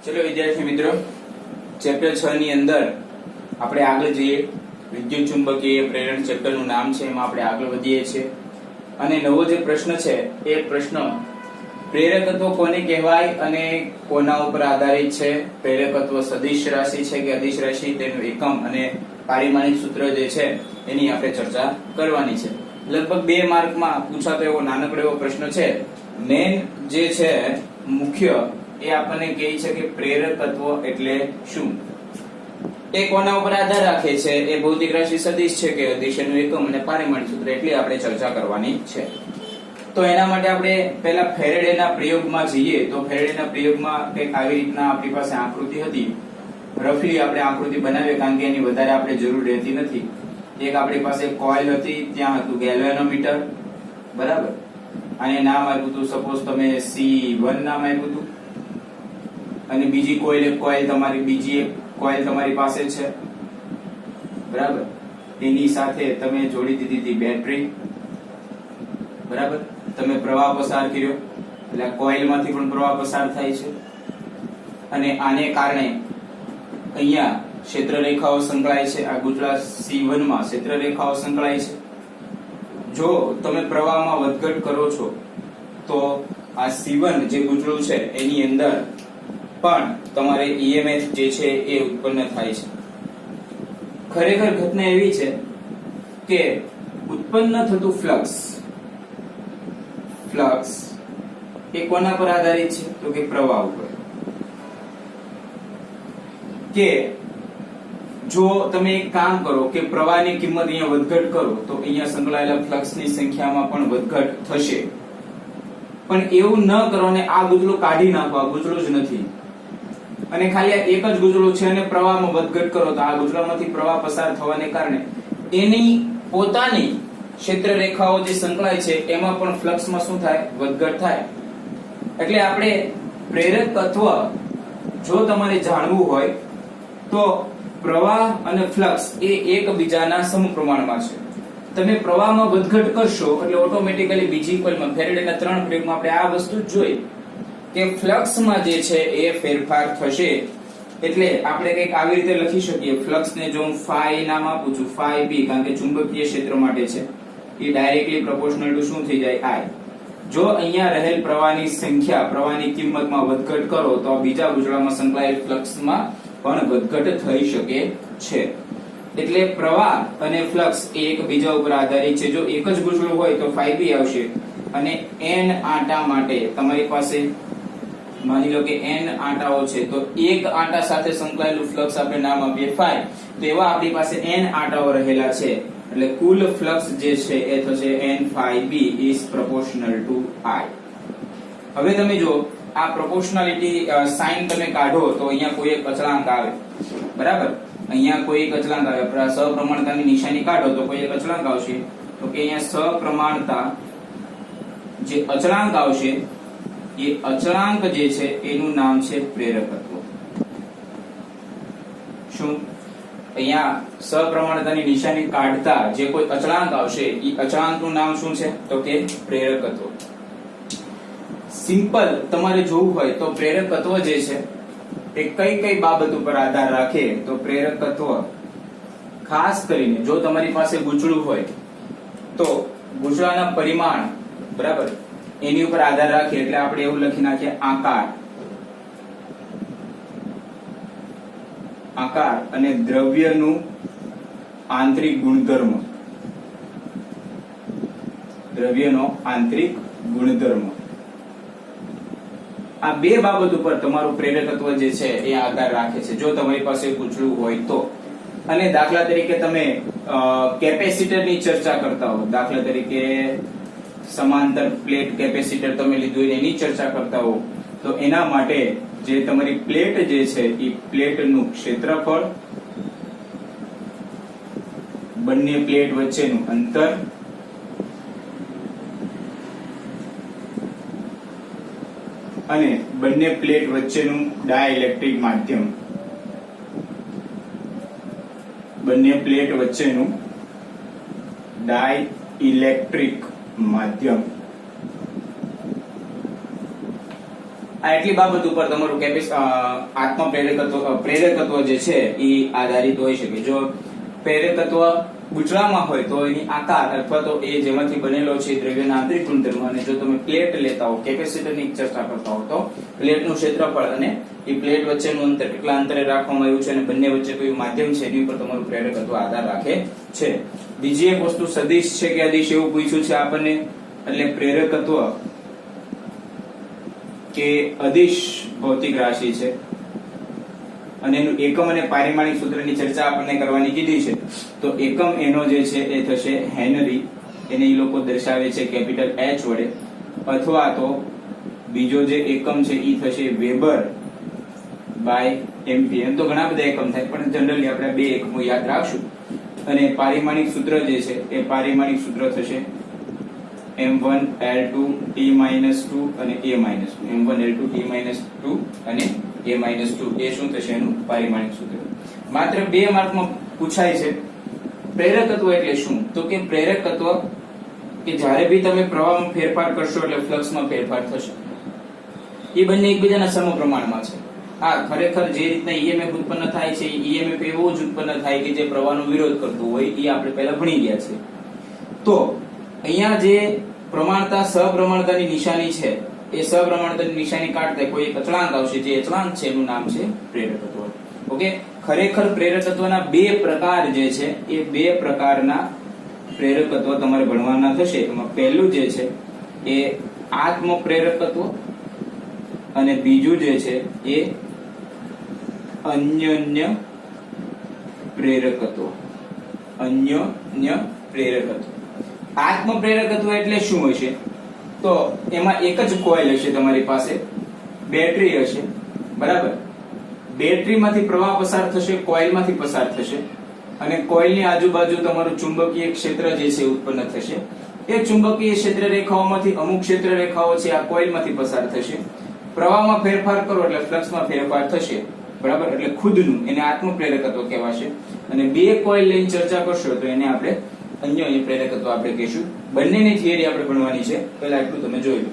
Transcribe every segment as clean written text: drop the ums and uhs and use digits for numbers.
ચલો વિદ્યાર્થી મિત્રો, ચેપ્ટર 6 ની અંદર આપણે આગળ જઈએ. વિદ્યુત ચુંબકીય પ્રેરણ ચેપ્ટર નું નામ છે, એમાં આપણે આગળ વધીએ છીએ. અને નવો જે પ્રશ્ન છે એ પ્રશ્ન પ્રેરકત્વ કોને કહેવાય અને કોના ઉપર આધારિત છે. પ્રેરકત્વ સદિશ રાશિ છે કે અદિશ રાશિ, તેનું એકમ અને પારિમાણિક સૂત્ર જે છે એની આપણે ચર્ચા કરવાની છે. લગભગ 2 માર્કમાં પૂછાતો એવો નાનકડો એવો પ્રશ્ન છે. મેન જે છે મુખ્ય એ આપણને કહે છે કે પ્રેરકત્વ એટલે શું, એ કોના ઉપર આધાર રાખે છે, એ ભૌતિક રાશિ સદિશ છે કે અદિશ, એનું એકમ અને પારિમાણિક સૂત્ર, એટલે આપણે ચર્ચા કરવાની છે. તો એના માટે આપણે પહેલા ફેરેડેના પ્રયોગમાં જઈએ. તો ફેરેડેના પ્રયોગમાં કંઈક આવી રીતના આપણી પાસે આકૃતિ હતી. રફલી આપણે આકૃતિ બનાવીએ, કારણ કે એની વધારે આપણે જરૂર રહેતી નથી. એક આપણી પાસે કોઇલ હતી, ત્યાં હતું ગેલ્વેનોમીટર, બરાબર, અને નામ આપ્યું હતું, સપોઝ તમે C1 નામ આપ્યું હતું. અને બીજી કોઇલ તમારી પાસે છે, બરાબર. એની સાથે તમે જોડી દીધી હતી બેટરી, બરાબર. તમે પ્રવાહ પસાર કર્યો, એટલે કોઇલમાંથી પણ પ્રવાહ પસાર થાય છે. અને આને કારણે અહીંયા ક્ષેત્રરેખાઓ સંકળાય છે. આ ગુચળા C1 માં ક્ષેત્રરેખાઓ સંકળાય છે. જો તમે પ્રવાહમાં વધઘટ કરો છો તો આ C1 જે ગુચળું છે એની અંદર પણ તમારે EMF જે છે એ ઉત્પન્ન થાય છે. ખરેખર ઘટના એવી છે કે ઉત્પન્ન થતું ફ્લક્સ એ કોના પર આધારિત છે, તો કે પ્રવાહ ઉપર. કે જો તમે એક કામ કરો કે પ્રવાહની કિંમત અહીંયા વધઘટ કરો તો અહીંયા સંકળાયેલા ફ્લક્સની સંખ્યામાં પણ વધઘટ થશે. પણ એવું ન કરો ને આ ગુચળું કાઢી નાખો, આ ગુચળું જ નથી, અને ખાલી આ એક જ ગુચળું છે અને પ્રવાહમાં વધઘટ કરો તો આ ગુચળામાંથી પ્રવાહ પસાર થવાને કારણે એની પોતાની ક્ષેત્ર રેખાઓ જે સંકળાય છે એમાં પણ ફ્લક્સમાં શું થાય, વધઘટ થાય. એટલે આપણે પ્રેરકત્વ જો તમારે જાણવું હોય તો પ્રવાહ અને ફ્લક્સ એ એકબીજાના સમપ્રમાણમાં છે. તમે પ્રવાહમાં વધઘટ કરશો એટલે ઓટોમેટિકલી બીજી કોઇલમાં, ફેરેડેના 3 પ્રયોગમાં આપણે આ વસ્તુ જોઈ કે ફ્લક્સમાં જે છે એ ફેરફાર થશે. એટલે આપણે કંઈક આવી રીતે લખી શકીએ. ફ્લક્સને જો હું ફાઈ નામ આપું છું, ફાઈ બી, કારણ કે ચુંબકીય ક્ષેત્ર માટે છે, એ ડાયરેક્ટલી પ્રોપોર્શનલ ટુ શું થઈ જાય, I. જો અહીંયા રહેલ પ્રવાહની સંખ્યા, પ્રવાહની કિંમતમાં વધઘટ કરો તો બીજા ગુચળામાં સંકળાયેલ ફ્લક્સમાં પણ વધઘટ થઈ શકે છે. એટલે પ્રવાહ અને ફ્લક્સ એ એકબીજા ઉપર આધારિત છે. જો એક જ ગુચળું હોય તો ફાઈ બી આવશે, અને n આંટા માટે તમારી પાસે માની લો કે n આંટાઓ છે, તો એક આંટા સાથે સંકળાયેલું ફ્લક્સ આપણે નામ આપીએ ફાઈ. તો એવા આપણી પાસે n આંટાઓ રહેલા છે, એટલે કુલ ફ્લક્સ જે છે એ થશે n phi b is proportional to I. હવે તમે જો આ પ્રોપોર્શનાલિટી સાઇન તમે કાઢો તો અહીંયા કોઈ એક અચળાંક આવે, બરાબર. અહીંયા કોઈ એક અચળાંક આવે, સપ્રમાણતાની નિશાની કાઢો તો કોઈ એક અચળાંક આવશે. તો કે અહીંયા સપ્રમાણતા જે અચળાંક આવશે એ અચળાંક જે છે એનું નામ છે પ્રેરકત્વ. શું અહીંયા સપ્રમાણતાની નિશાની કાઢતા જે કોઈ અચળાંક આવશે એ અચળાંકનું નામ શું છે, તો કે પ્રેરકત્વ. સિમ્પલ તમારે જોવું હોય તો પ્રેરકત્વ જે છે એ કઈ બાબત ઉપર આધાર રાખે, તો પ્રેરકત્વ ખાસ કરીને જો તમારી પાસે ગુચળું હોય તો ગુચળાના પરિમાણ, બરાબર, એની ઉપર આધાર રાખે. એટલે આપણે એવું લખી નાખીએ આકાર અને દ્રવ્યનું આંતરિક ગુણધર્મ, દ્રવ્યનો આંતરિક ગુણધર્મ. આ 2 બાબત ઉપર તમારું પ્રેરકત્વ જે છે એ આધાર રાખે છે, જો તમારી પાસે ગુચળું હોય તો. અને દાખલા તરીકે તમે કેપેસિટરની ચર્ચા કરતા હો, દાખલા તરીકે સમાંતર પ્લેટ કેપેસિટર તમે લીધું એની ચર્ચા કરતા હો, તો એના માટે જે તમારી પ્લેટ જે છે એ પ્લેટનું ક્ષેત્રફળ, બંને પ્લેટ વચ્ચેનું અંતર, અને બંને પ્લેટ વચ્ચેનું ડાઇલેક્ટ્રિક માધ્યમ, બંને પ્લેટ વચ્ચેનું ડાઇલેક્ટ્રિક માધ્યમ, આ એટલી બાબત ઉપર તમારું આત્મ પ્રેરકત્વ જે છે એ આધારિત હોઈ શકે. જો પ્રેરકત્વ ગુચળામાં હોય તો એની આકાર અથવા તો એ જેમાંથી બનેલો છે દ્રવ્યના આંતરિક ગુણધર્મ, અને જો તમે પ્લેટ લેતા હો, કેપેસિટરની ચર્ચા કરતા હો, તો પ્લેટનું ક્ષેત્રફળ અને એ પ્લેટ વચ્ચેનું અંતર કેટલા અંતરે રાખવામાં આવ્યું છે અને બંને વચ્ચે કયું માધ્યમ છે એની ઉપર તમારું પ્રેરકત્વ આધાર રાખે છે. બીજી એક વસ્તુ સદિશ છે કે અદિશ એવું પૂછ્યું છે આપણને. એટલે પ્રેરકત્વ કે અદિશ ભૌતિક રાશિ છે અને એનું એકમ અને પારિમાણિક સૂત્રની ચર્ચા આપણને કરવાની કીધી છે. તો એકમ એનો જે છે એ થશે હેનરી, એને એ લોકો દર્શાવે છે કેપિટલ H વડે, અથવા તો બીજો જે એકમ છે એ થશે વેબર બાય એમપી. એમ તો ઘણા બધા એકમ થાય, પણ જનરલી આપણે બે એકમો યાદ રાખશું. અને પારિમાણિક સૂત્ર જે છે એ પારિમાણિક સૂત્ર થશે m1l2 t-2 અને a-2. m1l2 t-2 અને a-2 એ શું થશે એનું પારિમાણિક સૂત્ર. માત્ર 2 માર્કમાં પૂછાય છે. પ્રેરકત્વ એટલે શું? તો કે પ્રેરકત્વ કે જ્યારે બી તમે પ્રવાહમાં ફેરફાર કરશો એટલે ફ્લક્સમાં ફેરફાર થશે. એ બંને એકબીજાના સમપ્રમાણમાં છે. હા, ખરેખર જે રીતના ઈએમએફ ઉત્પન્ન થાય છે, ઈએમએફ એવો જ ઉત્પન્ન થાય કે જે પ્રવાહનો વિરોધ કરતું હોય, એ આપણે પહેલા ભણી ગયા છે. તો અહીંયા જે પ્રમાણતા સપ્રમાણતાની નિશાની છે, એ સપ્રમાણતાની નિશાની કાઢતા કોઈ એક અચળાંક આવશે, જે અચળાંક છે એનું નામ છે પ્રેરકત્વ. ઓકે, ખરેખર પ્રેરકત્વના 2 પ્રકાર જે છે એ 2 પ્રકારના પ્રેરકત્વ તમારે ભણવાના થશે. એમાં પહેલું જે છે એ આત્મ પ્રેરકત્વ અને બીજું જે છે એ અન્યોન્ય પ્રેરકત્વ. અન્યોન્ય પ્રેરકત્વ. આત્મ પ્રેરકત્વ એટલે શું હશે? તો એમાં એક જ કોઇલ હશે, તમારી પાસે બેટરી હશે, બરાબર. બેટરીમાંથી પ્રવાહ પસાર થશે, કોઇલમાંથી પસાર થશે, અને કોઇલની આજુબાજુ તમારું ચુંબકીય ક્ષેત્ર જે છે ઉત્પન્ન થશે. એ ચુંબકીય ક્ષેત્ર રેખાઓમાંથી અમુક ક્ષેત્ર રેખાઓ છે આ કોઇલમાંથી પસાર થશે. પ્રવાહમાં ફેરફાર કરો એટલે ફ્લક્સમાં ફેરફાર થશે, બરાબર. એટલે ખુદનું એને આત્મ પ્રેરકત્વ કહેવાશે. અને 2 કોઇલ લઈને ચર્ચા કરશો તો એને આપણે અન્યોન્ય પ્રેરકત્વ આપણે કહીશું. બંનેની થિયરી આપણે ભણવાની છે, પહેલા એટલું તમે જોઈ લો.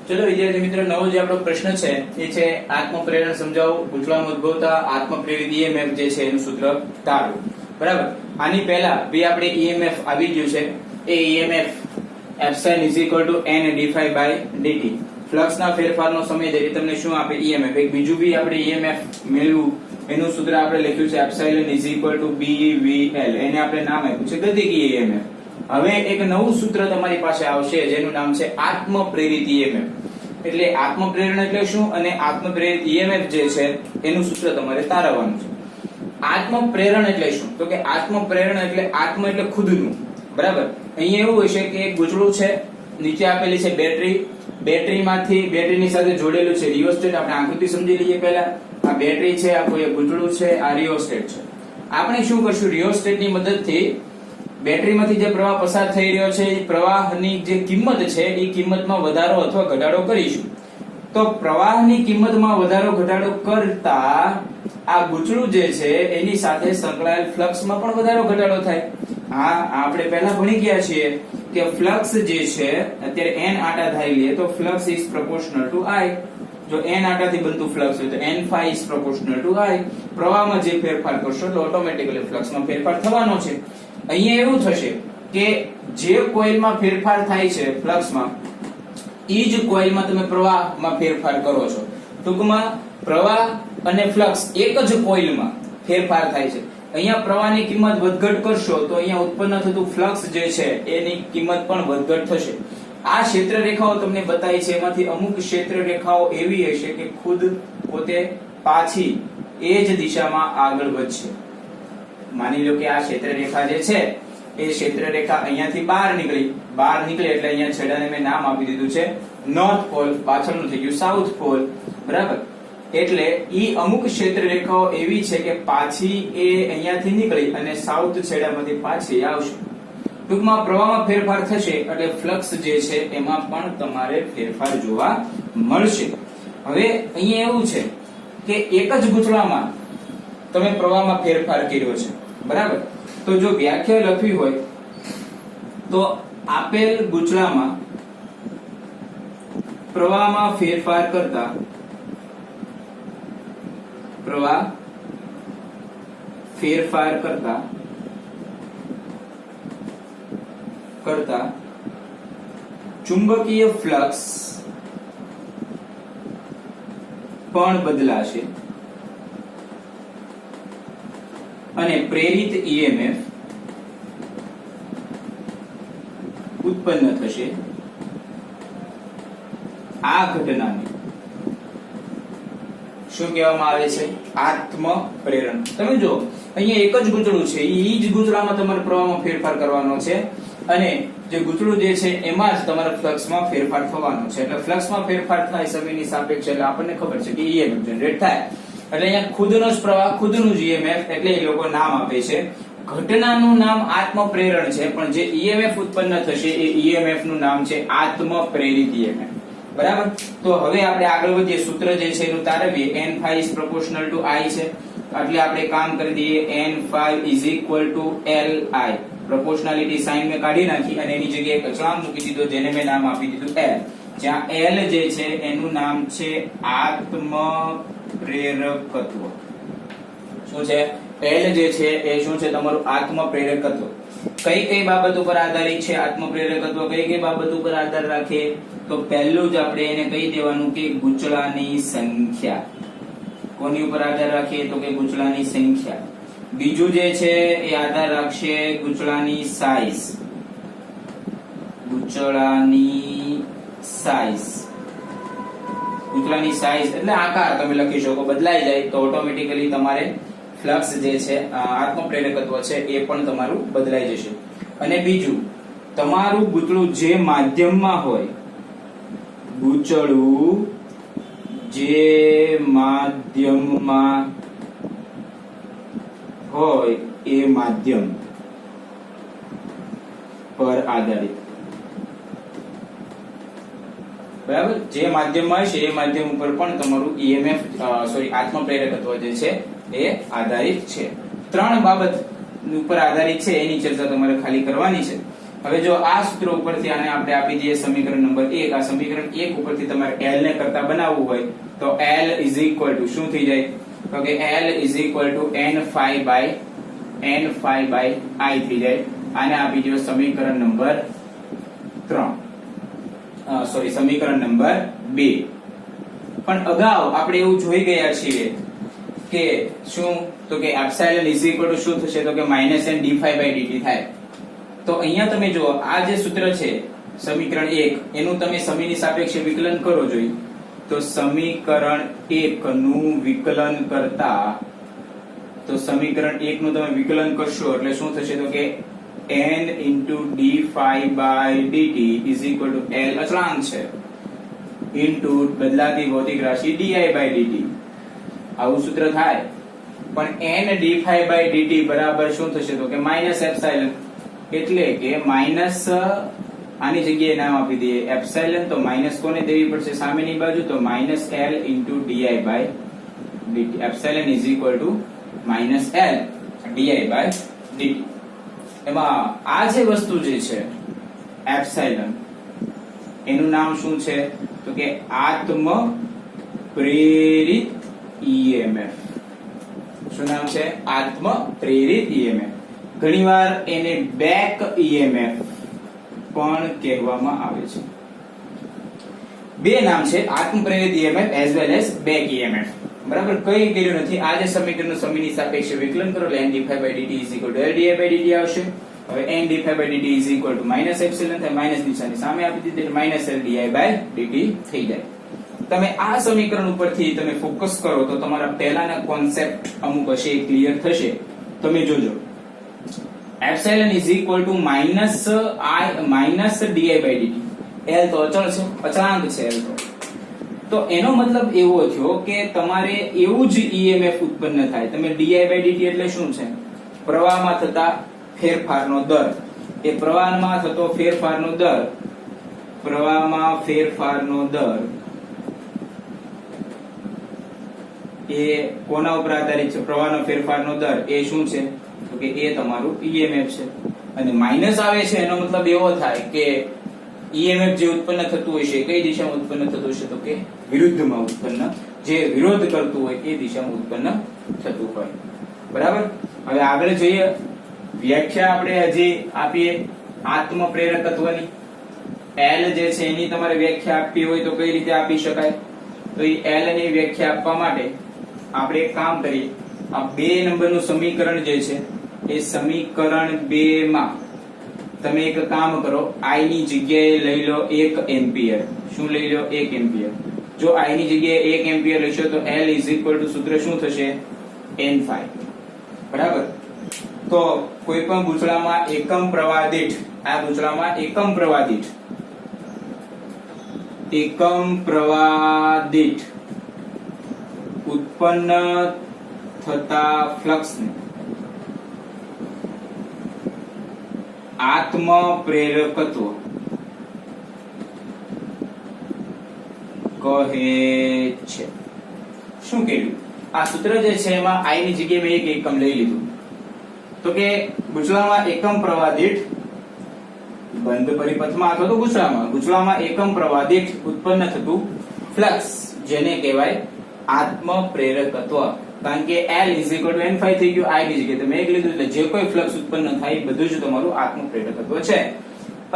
ચલો વિદ્યાર્થી મિત્રો, નવો જે આપણો પ્રશ્ન છે એ છે આત્મ પ્રેરણ સમજાવો. ગુચળામાં ઉદ્ભવતા આત્મ પ્રેરિત ઈએમએફ જે છે એનું સૂત્ર તારો, બરાબર. આની પહેલા બી આપણે ઈએમએફ આવી ગયું છે. એ ઈએમએફ એપ્સિલોન n dϕ/dt. ફ્લક્સના ફેરફારનો સમય દરેક તમને શું આપે? ઈએમએફ. એક બીજું બી આપણે ઈએમએફ મેળવ્યું એનું સૂત્ર આપણે લખ્યું છે એપ્સિલોન bvl. એને આપણે નામ આપ્યું છે ગતિકીય ઈએમએફ. હવે એક નવું સૂત્ર તમારી પાસે આવશે જેનું નામ છે આત્મ પ્રેરિત ઈએમએફ. એટલે આત્મ પ્રેરણ એટલે શું અને આત્મ પ્રેરિત ઈએમએફ જે છે એનું સૂત્ર તમારે તારવવાનું છે. આત્મ પ્રેરણ એટલે શું? તો કે આત્મ પ્રેરણ એટલે આત્મ એટલે ખુદનું, બરાબર. અહીંયા એવું હશે કે એક ગુચળું છે, નીચે આપેલી છે બેટરી, બેટરીની સાથે જોડેલું છે રિયોસ્ટેટ. આપણે આકૃતિ સમજી લઈએ પહેલા. આ બેટરી છે, આ કોઈ ગુચળું છે, આ રિયોસ્ટેટ છે. આપણે શું કરશું? રિયોસ્ટેટની મદદથી બેટરીમાંથી જે પ્રવાહ પસાર થઈ રહ્યો છે એ પ્રવાહની જે કિંમત છે એ કિંમતમાં વધારો અથવા ઘટાડો કરીશું. તો પ્રવાહની કિંમતમાં વધારો ઘટાડો કરતા આ ગુચળું જે છે એની સાથે સંકળાયેલ ફ્લક્સમાં પણ વધારો ઘટાડો થાય. હા, આપણે પહેલા ભણી ગયા છીએ કે ફ્લક્સ જે છે અત્યારે n આટા થાય લે તો flux is proportional two I. જો n આટાથી બનતું ફ્લક્સ હોય તો n phi is proportional two I. પ્રવાહમાં જે ફેરફાર કરશો તો ઓટોમેટિકલી ફ્લક્સમાં ફેરફાર થવાનો છે. અહીંયા એવું થશે કે જે કોઇલમાં ફેરફાર થાય છે ફ્લક્સમાં, ઈ જ કોઇલમાં તમે પ્રવાહમાં ફેરફાર કરો છો. ટૂંકમાં પ્રવાહ અને ફ્લક્સ એક જ કોઇલમાં ફેરફાર થાય છે. અહીંયા પ્રવાહની કિંમત વધઘટ કરશો તો અહીંયા ઉત્પન્ન થતું ફ્લક્સ જે છે એની કિંમત પણ વધઘટ થશે. આ ક્ષેત્ર રેખાઓ તમને બતાવી છે, એમાંથી અમુક ક્ષેત્ર રેખાઓ એવી હશે કે ખુદ પોતે પાછી એ જ દિશામાં આગળ વધશે. માની લો કે આ ક્ષેત્ર રેખા જે છે એ ક્ષેત્ર રેખા અહીંયાથી બહાર નીકળી એટલે અહીંયા છેડાને મેં નામ આપી દીધું છે નોર્થ પોલ, પાછળનું થઈ ગયું સાઉથ પોલ, બરાબર. એટલે ઈ અમુક ક્ષેત્ર રેખાઓ એવી છે કે પાછી એ અહીંયાથી નીકળી અને સાઉથ છેડામાંથી પાછી આવશે. ટૂંકમાં પ્રવાહમાં ફેરફાર થશે એટલે ફ્લક્સ જે છે એમાં પણ તમારે ફેરફાર જોવા મળશે. હવે અહીંયા એવું છે કે એક જ ગુચળામાં તમે પ્રવાહમાં ફેરફાર કર્યો છે, બરાબર. તો જો વ્યાખ્યા લખવી હોય તો આપેલ ગૂંચળામાં પ્રવાહમાં ફેરફાર કરતા ચુંબકીય ફ્લક્સ પણ બદલાશે અને પ્રેરિત ઈએમએફ ઉત્પન્ન થશે. આ ઘટનાને શું કહેવામાં આવે છે? આત્મ પ્રેરણ. તમે જો અહીંયા એક જ ગૂંચળું છે, એ જ ગૂંચળામાં તમારે પ્રવાહમાં ફેરફાર કરવાનો છે અને જે ગૂંચળું જે છે એમાં જ તમારા ફ્લક્સમાં ફેરફાર થવાનો છે. એટલે ફ્લક્સમાં ફેરફાર થાય સમયની સાપેક્ષે, એટલે આપણને ખબર છે કે ઈએમએફ જનરેટ થાય. એટલે અહીંયા ખુદનો જ પ્રવાહ, ખુદનું જ ઈએમએફ, એટલે એ લોકો નામ આપે છે. ઘટનાનું નામ આત્મ પ્રેરણ છે, પણ જે ઈએમએફ ઉત્પન્ન થશે એ ઈએમએફ નું નામ છે આત્મ પ્રેરિત ઈએમએફ. બરાબર. તો હવે આપણે આગળ વધીએ. સૂત્ર જે છે એનું તારવીએ. n phi is proportional to I છે, એટલે આપણે કામ કરી દઈએ. n phi is equal to Li. Proportionality sign મેં કાઢી નાખી અને એની જગ્યાએ એક અચળાંક મૂકી દીધો, જેને મેં નામ આપી દીધું L. જ્યાં L જે છે એનું નામ છે આત્મ પ્રેરકત્વ. શું છે? L જે છે એ શું છે? તમારું આત્મ પ્રેરકત્વ. કઈ બાબત ઉપર આધારિત છે આત્મ પ્રેરકત્વ? કઈ બાબત ઉપર આધાર રાખે? તો પહેલું જ આપણે એને કહી દેવાનું કે ગૂંચળાની સંખ્યા. કોની ઉપર આધાર રાખે? તો કે ગૂંચળાની સંખ્યા. બીજું જે છે એ આધાર રાખશે ગૂંચળાની સાઈઝ. ગૂંચળાની સાઈઝ એટલે આકાર તમે લખી શકો. બદલાઈ જાય તો ઓટોમેટિકલી તમારે ફ્લક્સ જે છે આત્મ પ્રેરકત્વ છે એ પણ તમારું બદલાઈ જશે. અને બીજું, તમારું ગૂંચળું જે માધ્યમમાં હોય, ગૂંચળું જે માધ્યમમાં હોય એ માધ્યમ પર આધારિત. બરાબર. જે માધ્યમમાં હશે એ માધ્યમ ઉપર પણ તમારું ઈએમએફ આત્મ પ્રેરકત્વ જે છે એ આધારિત છે. 3 બાબત ઉપર આધારિત છે, એની ચર્ચા તમારે ખાલી કરવાની છે. હવે જો આ સૂત્ર ઉપરથી આને આપણે આપી દઈએ સમીકરણ નંબર 1. આ સમીકરણ 1 ઉપરથી તમારે L ને કરતા બનાવવું હોય તો L is equal to શું થઈ જાય? તો કે L is equal to n phi by I થઈ જાય. આને આપી દો સમીકરણ નંબર 3. સમીકરણ નંબર 2. પણ અગાઉ આપણે એવું જોઈ ગયા છીએ કે શું? તો કે એપ્સિલોન is equal to શું થશે? તો કે -n d phi by dt થાય. તો અહીંયા તમે જો આ જે સૂત્ર છે સમીકરણ 1, એનું તમે સમયની સાપેક્ષે વિકલન કરો જોઈએ તો સમીકરણ 1 નું વિકલન કરતા, તો સમીકરણ 1 નું તમે વિકલન કરશો એટલે શું થશે? તો કે n d phi by dt is equal to L અચળાંક છે ઇન્ટુ બદલાતી ભૌતિક રાશિ di by dt. આવું સૂત્ર થાય. પણ n d phi by dt બરાબર શું થશે? તો કે -એપ્સિલોન. એટલે કે માઇનસ આની જગ્યાએ નામ આપી દઈએ એપ્સિલોન. તો માઇનસ કોને દેવી પડશે સામેની બાજુ? તો -L di by dt. Epsilon is equal to -L di by dt. એમાં આ જે વસ્તુ જે છે એપ્સિલોન, એનું નામ શું છે? તો કે આત્મ પ્રેરિત ઈએમએફ. શું નામ છે? આત્મ પ્રેરિત ઈએમએફ. ઘણીવાર એને બેક ઈએમએફ પણ કહેવામાં આવે છે. બે નામ છે, આત્મ પ્રેરિત EMF as well as back EMF. બરાબર. કઈ કર્યું નથી. આ જે સમીકરણનું સમયની સાપેક્ષે વિકલન કરો એટલે n d phi by dt is equal to L di by dt આવશે. હવે n d phi by dt is equal to -epsilon થાય, માઇનસ નિશાની સામે આપી દીધી એટલે -L di by dt થઈ જાય. તમે આ સમીકરણ ઉપરથી તમે ફોકસ કરો તો તમારા પહેલાના કોન્સેપ્ટ અમુક હશે એ ક્લિયર થશે. તમે જોજો epsilon is equal to -di by dt. L તો અચળ છે, અચળાંક છે L તો એનો મતલબ એવો થયો કે તમારે એવું જ ઈએમએફ ઉત્પન્ન થાય. તમે di by dt એટલે શું છે? પ્રવાહમાં થતા ફેરફારનો દર. એ પ્રવાહમાં થતો ફેરફારનો દર, પ્રવાહમાં ફેરફારનો દર એ કોના ઉપર આધારિત છે? પ્રવાહનો ફેરફારનો દર એ શું છે? તો કે એ તમારું ઈએમએફ છે. અને માઇનસ આવે છે એનો મતલબ એવો થાય કે ઈએમએફ જે ઉત્પન્ન થતું હોય છે કઈ દિશામાં ઉત્પન્ન થતું હશે તો કે વિરુદ્ધમાં ઉત્પન્ન, જે વિરોધ કરતું હોય એ દિશામાં ઉત્પન્ન થતું હોય. બરાબર. હવે આગળ જોઈએ, વ્યાખ્યા આપણે હજી આપીએ આત્મ પ્રેરકત્વની. એલ જે છે એની તમારે વ્યાખ્યા આપવી હોય તો કઈ રીતે આપી શકાય? તો એ એલ ની વ્યાખ્યા આપવા માટે આપણે એક કામ કરીએ. આ 2 નંબરનું સમીકરણ જે છે એ સમીકરણ 2 માં તમે એક કામ કરો, I ની જગ્યાએ લઈ લો 1 એમ્પિયર. શું લઈ લો? 1 એમ્પિયર. જો I ની જગ્યાએ 1 એમ્પિયર લેશો તો L સૂત્ર શું થશે? N5. બરાબર. તો કોઈ પણ ગૂંચળામાં એકમ પ્રવાહ દીઠ, આ ગૂંચળામાં એકમ પ્રવાહ દીઠ ઉત્પન્ન થતા ફ્લક્સને આત્મ પ્રેરકત્વ કહે છે. શું કહ્યું? આ સૂત્ર જે છે એમાં I ની જગ્યાએ મેં 1 એકમ લઈ લીધું. તો કે ગૂંચળામાં એકમ પ્રવાહ દીઠ, બંધ પરિપથમાં અથવા તો ગૂંચળામાં એકમ પ્રવાહ દીઠ ઉત્પન્ન થતું ફ્લક્સ, જેને કહેવાય આત્મ પ્રેરકત્વ. કારણ કે L N5 થઈ ગયું, I ની જગ્યાએ તમે 1 લીધું, એટલે જે કોઈ ફ્લક્સ ઉત્પન્ન થાય બધું જ તમારું આત્મ પ્રેરકત્વ છે.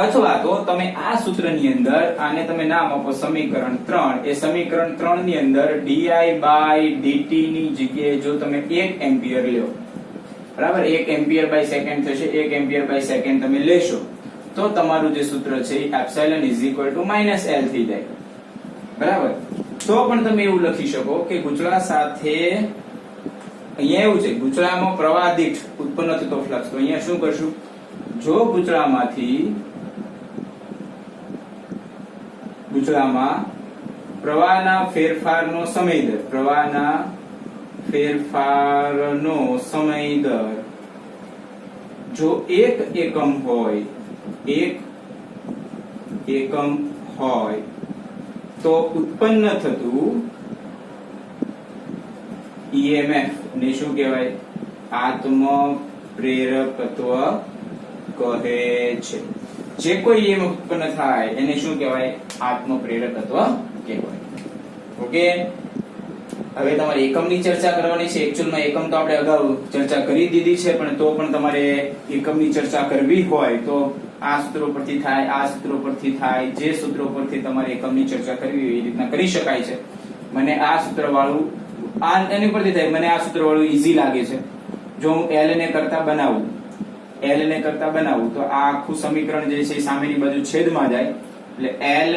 અથવા તો તમે આ સૂત્રની અંદર આને તમે નામ આપો સમીકરણ 3. એ સમીકરણ 3 ની અંદર di/dt ની જગ્યાએ જો તમે 1 એમ્પિયર લ્યો, બરાબર, 1 એમ્પિયર બાય સેકન્ડ થશે, 1 એમ્પિયર બાય સેકન્ડ તમે લેશો તો તમારું જે સૂત્ર છે એ એપ્સિલોન -L થઈ જાય. બરાબર. તો પણ તમે એવું લખી શકો કે ગૂંચળા સાથે, અહીંયા એવું છે ગૂંચળામાં પ્રવાહ દીઠ ઉત્પન્ન થતો ફ્લક્સ, તો અહીંયા શું કરશું? જો ગૂંચળામાં પ્રવાહના ફેરફારનો સમય દર જો 1 એકમ હોય તો ઉત્પન્ન થતું EMF ને શું કહેવાય? આત્મ પ્રેરકત્વ કહે છે. જે કોઈ EMF ઉત્પન્ન થાય એને શું કહેવાય? આત્મ પ્રેરકત્વ કહેવાય. ઓકે. હવે તમારે એકમની ચર્ચા કરવાની છે. એકચ્યુઅલમાં એકમ તો આપણે અગાઉ ચર્ચા કરી દીધી છે, પણ તો પણ તમારે એકમની ચર્ચા કરવી હોય તો આ સૂત્રો પરથી થાય, આ સૂત્રો પરથી થાય, જે સૂત્રો પરથી તમારે એકમની ચર્ચા કરવી હોય એ રીતના કરી શકાય છે. મને આ સૂત્ર વાળું એની પરથી થાય, મને આ સૂત્ર વાળું ઈઝી લાગે છે. જો હું L ને કરતા બનાવું તો આ આખું સમીકરણ જે છે એ સામેની બાજુ છેદમાં જાય, એટલે L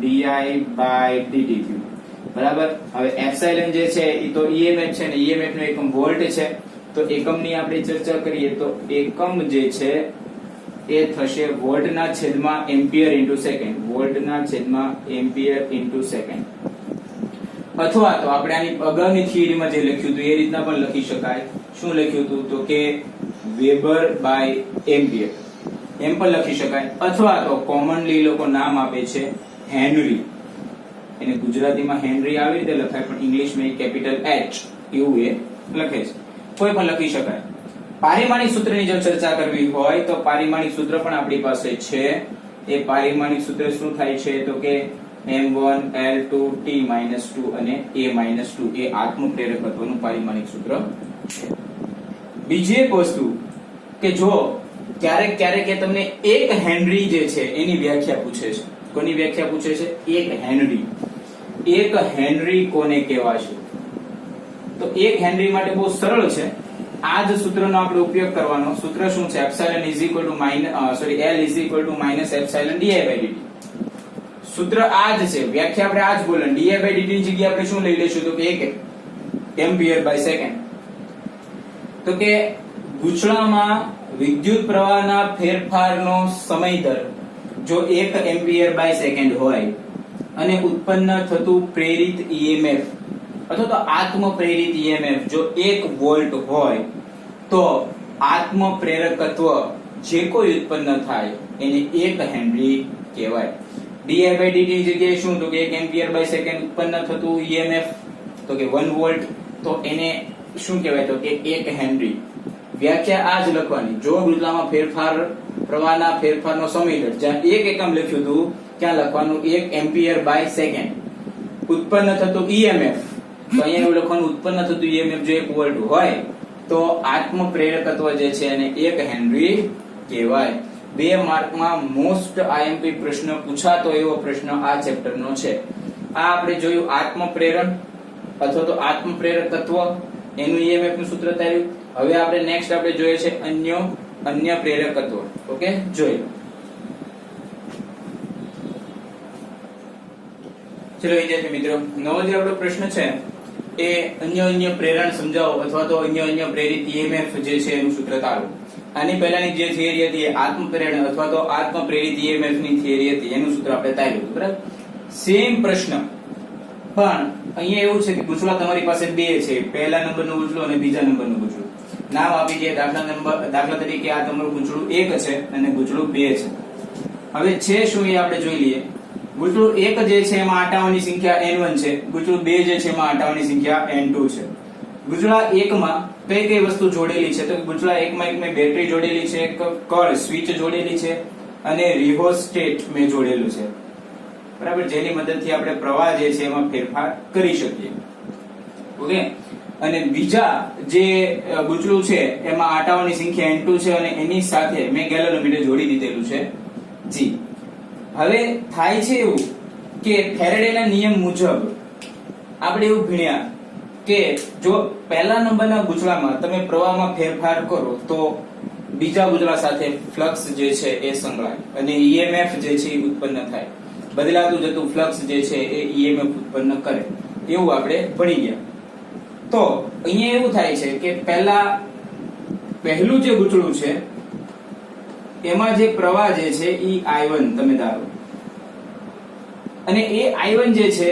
-di/dt થયું. બરાબર. હવે એપ્સિલોન જે છે એ તો EMF છે ને, EMF નો એકમ વોલ્ટ છે. તો એકમની આપણે ચર્ચા કરીએ તો એકમ જે છે એ થશે વોલ્ટના છેદમાં એમ્પિયર ઇન્ટુ સેકન્ડ, અથવા તો આપણે આની અગાઉની થિયરીમાં જે લખ્યું હતું એ રીતના પણ લખી શકાય. શું લખ્યું હતું? તો કે વેબર બાય એમ્પિયર, એમ પણ લખી શકાય. અથવા તો કોમનલી લોકો નામ આપે છે હેનરી. એને ગુજરાતીમાં હેનરી આવી રીતે લખાય, પણ ઇંગ્લિશમાં કેપિટલ H એવું એ લખે છે. કોઈ પણ લખી શકાય. પારિમાણિક સૂત્રની જો ચર્ચા કરવી હોય તો પારિમાણિક સૂત્ર પણ આપણી પાસે છે. એ પારિમાણિક સૂત્ર શું થાય છે? તો કે M1 L2 T-2 અને A-2 એ આત્મ પ્રેરકત્વનું પારિમાણિક સૂત્ર છે. બીજી એક વસ્તુ કે જો ક્યારેક તમને 1 હેનરી જે છે એની વ્યાખ્યા પૂછે છે. કોની વ્યાખ્યા પૂછે છે? 1 હેનરી. 1 હેનરી કોને કહેવાશે? તો 1 હેનરી માટે બહુ સરળ છે. આ જ સૂત્રનો આપણે ઉપયોગ કરવાનો. સૂત્ર શું છે? Epsilon L di/dt. સૂત્ર આ જ છે, વ્યાખ્યા આપણે આ જ બોલવાની. di/dt ની જગ્યાએ આપણે શું લઈ લેશું? તો કે 1 એમ્પિયર બાય સેકન્ડ. તો કે ગૂંચળામાં વિદ્યુત પ્રવાહના ફેરફારનો સમય દર જો 1 એમ્પિયર બાય સેકન્ડ હોય અને ઉત્પન્ન થતું પ્રેરિત EMF અથવા તો આત્મ પ્રેરિત EMF જો 1 વોલ્ટ હોય તો આત્મ પ્રેરકત્વ જે કોઈ ઉત્પન્ન થાય એને 1 હેનરી કહેવાય. di/dt ની જગ્યાએ શું? તો કે 1 એમ્પિયર બાય સેકન્ડ ઉત્પન્ન થતું EMF તો કે 1 વોલ્ટ, તો એને શું કહેવાય? તો કે 1 હેનરી. વ્યાખ્યા આ જ લખવાની. જો ગુંચલામાં ફેરફાર, પ્રવાહના ફેરફારનો સમય દર જ્યાં 1 એકમ લખ્યું હતું ત્યાં લખવાનું 1 એમ્પિયર બાય સેકન્ડ. ઉત્પન્ન થતું EMF, તો અહીંયા એવું લખવાનું ઉત્પન્ન થતું EMF જો 1 વોલ્ટ હોય તો આત્મ પ્રેરકત્વ જે છે એને 1 હેનરી કહેવાય. 2 માર્કમાં મોસ્ટ IMP પ્રશ્ન પૂછાતો એવો પ્રશ્ન આ ચેપ્ટરનો છે. આ આપણે જોયું આત્મ પ્રેરણ અથવા તો આત્મ પ્રેરકત્વ, એનું EMF નું સૂત્ર તાર્યું. હવે આપણે નેક્સ્ટ આપણે જોઈએ છે અન્ય પ્રેરકત્વ. ઓકે, જોઈએ. ચલો વિદ્યાર્થી મિત્રો, નવો જે આપણો પ્રશ્ન છે એ અન્ય પ્રેરણ સમજાવો અથવા તો અન્ય પ્રેરિત EMF જે છે એનું સૂત્ર તારો. આની પહેલાની જે થિયરી હતી એ આત્મ પ્રેરણ અથવા તો આત્મ પ્રેરિત EMF ની થિયરી હતી, એનું સૂત્ર આપણે તાર્યું. બરાબર, સેમ પ્રશ્ન, પણ અહીંયા એવું છે કે ગુંચળા તમારી પાસે બે છે, પહેલા નંબરનું ગુંચળું અને બીજા નંબરનું ગુંચળું. નામ આપી દઈએ. દાખલા તરીકે આ તમારું ગુંચળું 1 છે અને ગુંચળું 2 છે. હવે છે શું એ આપણે જોઈ લઈએ. ગુંચળું 1 જે છે એમાં આંટાઓની સંખ્યા N1 છે, ગુંચળું 2 જે છે એમાં આંટાઓની સંખ્યા N2 છે. ગુંચળા 1 માં કઈ વસ્તુ જોડેલી છે? તો ગુંચળા 1 માં એક બેટરી જોડેલી છે, એક કળ સ્વિચ જોડેલી છે અને રિહોસ્ટેટ મેં જોડેલું છે. બરાબર, જેની મદદથી આપણે પ્રવાહ જે છે એમાં ફેરફાર કરી શકીએ. ઓકે, અને બીજા જે ગુંચળું છે એમાં આંટાઓની સંખ્યા N2 છે અને એની સાથે મેં ગેલોનોમીટર જોડી દીધેલું છે G. હવે થાય છે એવું કે ફેરેડેના નિયમ મુજબ આપણે એવું ભણ્યા કે જો પહેલા નંબરના ગુંચળામાં તમે પ્રવાહમાં ફેરફાર કરો તો બીજા ગુંચળા સાથે ફ્લક્સ જે છે એ સંકળાય અને EMF જે છે એ ઉત્પન્ન થાય. બદલાતું જતું ફ્લક્સ જે છે એ EMF ઉત્પન્ન કરે, એવું આપણે ભણી ગયા. તો અહીંયા એવું થાય છે કે પહેલું જે ગુંચળું છે એમાં જે પ્રવાહ જે છે એ I1 તમે ધારો, અને એ I1 જે છે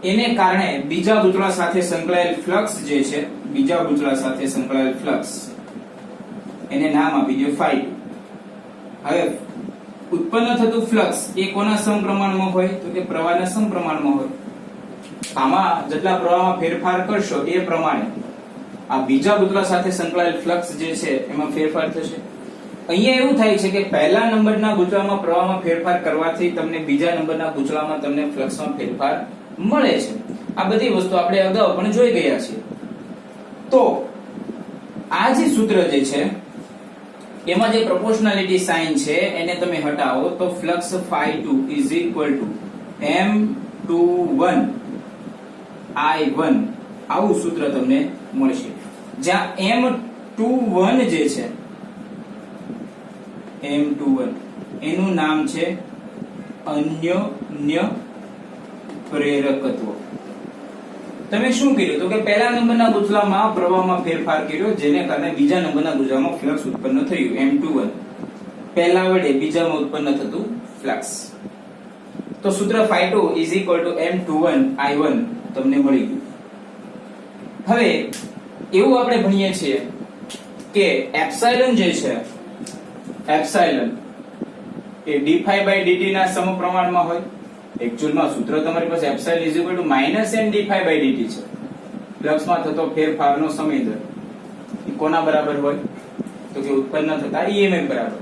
એને કારણે બીજા ગુંચળા સાથે સંકળાયેલ ફ્લક્સ જે છે, બીજા ગુંચળા સાથે સંકળાયેલ ફ્લક્સ, એને નામ આપી દો ∅2. હવે ઉત્પન્ન થતું ફ્લક્સ એ કોના સમપ્રમાણમાં હોય? તો કે પ્રવાહના સમપ્રમાણમાં હોય. આમાં જેટલા પ્રવાહમાં ફેરફાર કરશો એ પ્રમાણે આ બીજા ગુંચળા સાથે સંકળાયેલ ફ્લક્સ જે છે એમાં ફેરફાર થશે. અહીંયા એવું થાય છે કે પહેલા નંબરના ગુંચળામાં પ્રવાહમાં ફેરફાર કરવાથી તમને બીજા નંબરના ગુંચળામાં તમને ફ્લક્સમાં ફેરફાર મળે છે. આ બધી વસ્તુ આપણે અગાઉ પણ જોઈ ગયા છીએ. તો આ જે સૂત્ર જે છે એમાં જે પ્રોપોર્શનાલિટી સાઇન છે એને તમે હટાવો તો ફ્લક્સ ∅2 M21 I1 આવું સૂત્ર તમને મળશે. જ્યાં M21 જે છે, M21 એનું નામ છે અન્ય પ્રેરકત્વ. તમે શું કર્યું તો કે પહેલા નંબરના ગુંચળામાં પ્રવાહમાં ફેરફાર કર્યો જેને કારણે બીજા નંબરના ગુંચળામાં ફ્લક્સ ઉત્પન્ન થયું M21. પહેલા વડે બીજામાં ઉત્પન્ન થતું ફ્લક્સ. તો સૂત્ર ∅2 M21 I1 તમને મળી ગયું. હવે એવું આપણે ભણીએ છીએ કે એપ્સાઇલન જે છે, એપ્સાઇલન એ d∅dt ના સમપ્રમાણમાં હોય. એકચ્યુઅલમાં સૂત્ર તમારી પાસે એપ્સાઇલન -n d∅ dt છે. ફ્લક્સમાં થતો ફેરફારનો સમય દર એ કોના બરાબર હોય? તો કે ઉત્પન્ન થતા EMF બરાબર.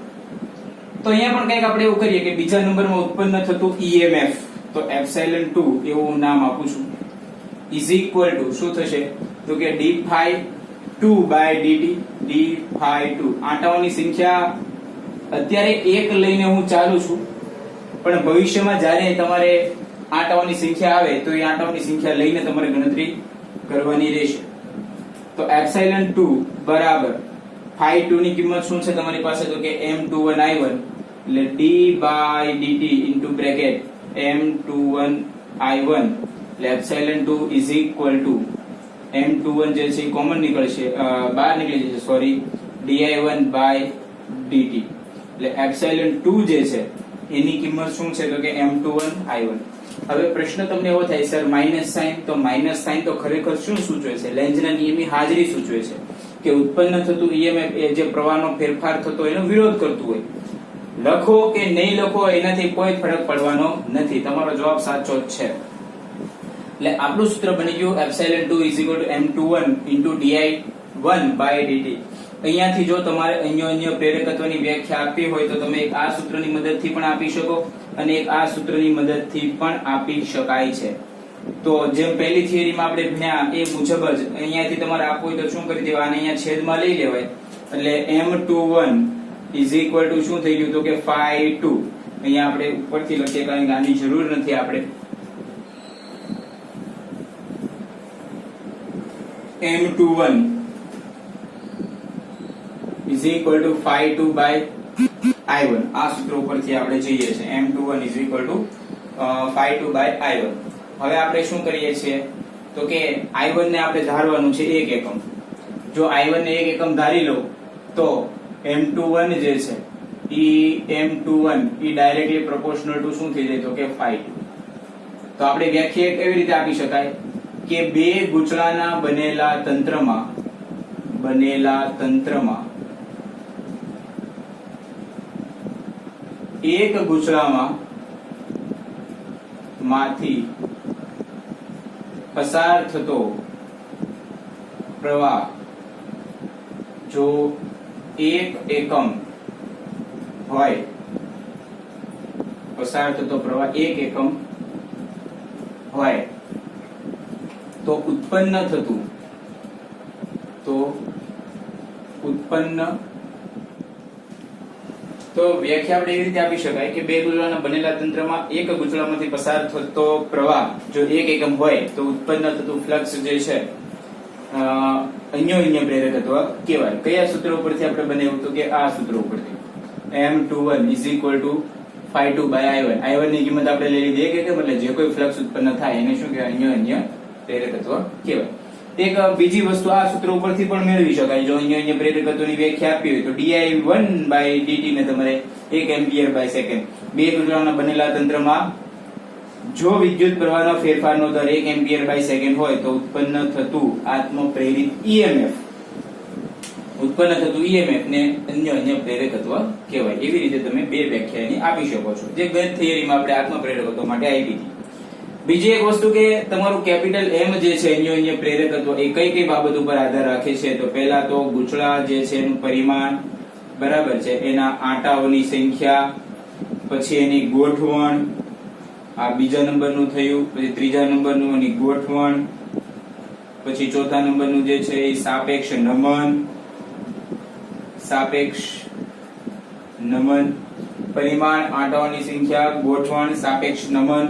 તો અહીંયા પણ કંઈક આપણે એવું કરીએ કે બીજા નંબરમાં ઉત્પન્ન થતું EMF, તો એપ્સાઇલન 2 એવું નામ આપું છું, શું થશે? તો કે d∅2/dt. d∅2 આંટાઓની સંખ્યા અત્યારે 1 લઈને હું ચાલુ છું, પણ ભવિષ્યમાં જ્યારે તમારે આંટાઓની સંખ્યા આવે તો એ આંટાઓની સંખ્યા લઈને તમારે ગણતરી કરવાની રહેશે. તો એપ્સાઇલન 2 બરાબર ∅2 ની કિંમત શું છે તમારી પાસે? તો કે M21 I1 એટલે d/dt into bracket M21 I1 એટલે એપ્સાઇલન 2 M21 જે છે કોમન નીકળશે, બહાર નીકળી જશે, સોરી, di1/dt એટલે એપ્સાઇલન 2 જે છે એની કિંમત શું છે? તો કે M21 I1. હવે પ્રશ્ન તમને એવો થાય સર માઇનસ સાઇન, તો માઇનસ સાઇન તો ખરેખર શું સૂચવે છે? લેન્ઝના નિયમની હાજરી સૂચવે છે કે ઉત્પન્ન થતું EMF એ જે પ્રવાહનો ફેરફાર થતો એનો વિરોધ કરતું હોય. લખો કે નહીં લખો એનાથી કોઈ ફરક પડવાનો નથી, તમારો જવાબ સાચો જ છે. એટલે આપણું સૂત્ર બની ગયું એપ્સાઇલન 2 M21 * di1/dt. અહીંયાથી જો તમારે અન્યોન્ય પ્રેરકત્વની વ્યાખ્યા આપવી હોય તો તમે એક આ સૂત્રની મદદથી પણ આપી શકો અને એક આ સૂત્રની મદદથી પણ આપી શકાય છે. તો જેમ પહેલી થિયરીમાં આપણે ભણ્યા એ મુજબ જ અહીંયાથી તમારે આપવું હોય તો શું કરી દેવા, આને અહીંયા છેદમાં લઈ લેવાય એટલે M21 ઇઝ ઇક્વલ ટુ શું થઈ ગયું તો કે phi2. અહીંયા આપણે ઉપરથી લખીએ કારણ કે આની જરૂર નથી. આપણે M21 is equal to phi2 by I1. આ સૂત્ર ઉપરથી આપણે જોઈએ છે M21 is equal to phi2 by I1. હવે આપણે શું કરીએ છીએ તો કે I1 ને આપણે ધારવાનું છે 1 એકમ. જો I1 ને 1 એકમ ધારી લો તો M21 જે છે M21 ડાયરેક્ટલી પ્રોપોર્શનલ ટુ શું થઈ જાય તો કે phi2. તો આપણે વ્યાખ્યા કેવી રીતે આપી શકાય કે બે ગૂંચળાના બનેલા તંત્રમાં એક ગૂંચળામાં માંથી પસાર થતો પ્રવાહ જો 1 એકમ હોય, પસાર થતો પ્રવાહ 1 એકમ હોય તો ઉત્પન્ન તો વ્યાખ્યા આપણે એવી રીતે આપી શકાય કે બે ગૂંચળાના બનેલા તંત્રમાં એક ગૂંચળામાંથી પસાર થતો પ્રવાહ જો 1 એકમ હોય તો ઉત્પન્ન થતું ફ્લક્સ જે છે અન્યોન્ય પ્રેરકત્વ કહેવાય. કયા સૂત્ર ઉપરથી આપણે બનાવ્યું તો કે આ સૂત્ર ઉપરથી M21 is equal to phi2 by I1. I1 ની કિંમત આપણે લઈ લીધી કે એટલે જે કોઈ ફ્લક્સ ઉત્પન્ન થાય એને શું કહેવાય અન્યોન્ય પ્રેરકત્વ કહેવાય. એક બીજી વસ્તુ આ સૂત્ર ઉપરથી પણ મેળવી શકાય. જો અન્યોન્ય પ્રેરકત્વની વ્યાખ્યા આપી હોય તો di1 by dt ને તમારે 1 એમ્પિયર બાય સેકન્ડ. બે ગૂંચળાના બનેલા તંત્રમાં જો વિદ્યુત પ્રવાહનો ફેરફારનો દર 1 એમ્પિયર બાય સેકન્ડ હોય તો ઉત્પન્ન થતું આત્મપ્રેરિત EMF ને અન્યોન્ય પ્રેરકત્વ કહેવાય. એવી રીતે તમે બે વ્યાખ્યાની આપી શકો છો જે ગત થિયરીમાં આપણે આત્મપ્રેરકત્વ માટે આપી હતી. બીજી એક વસ્તુ કે તમારું કેપિટલ M જે છે અન્યોન્ય પ્રેરકત્વ એ કઈ બાબત ઉપર આધાર રાખે છે તો પહેલા તો ગૂંચળા જે છે એનું પરિમાણ બરાબર છે, એના આંટાઓની સંખ્યા, પછી એની ગોઠવણ, આ બીજા નંબરનું થયું, પછી ત્રીજા નંબરનું એની ગોઠવણ, પછી ચોથા નંબરનું જે છે એ સાપેક્ષ નમન, પરિમાણ, આંટાઓની સંખ્યા, ગોઠવણ, સાપેક્ષ નમન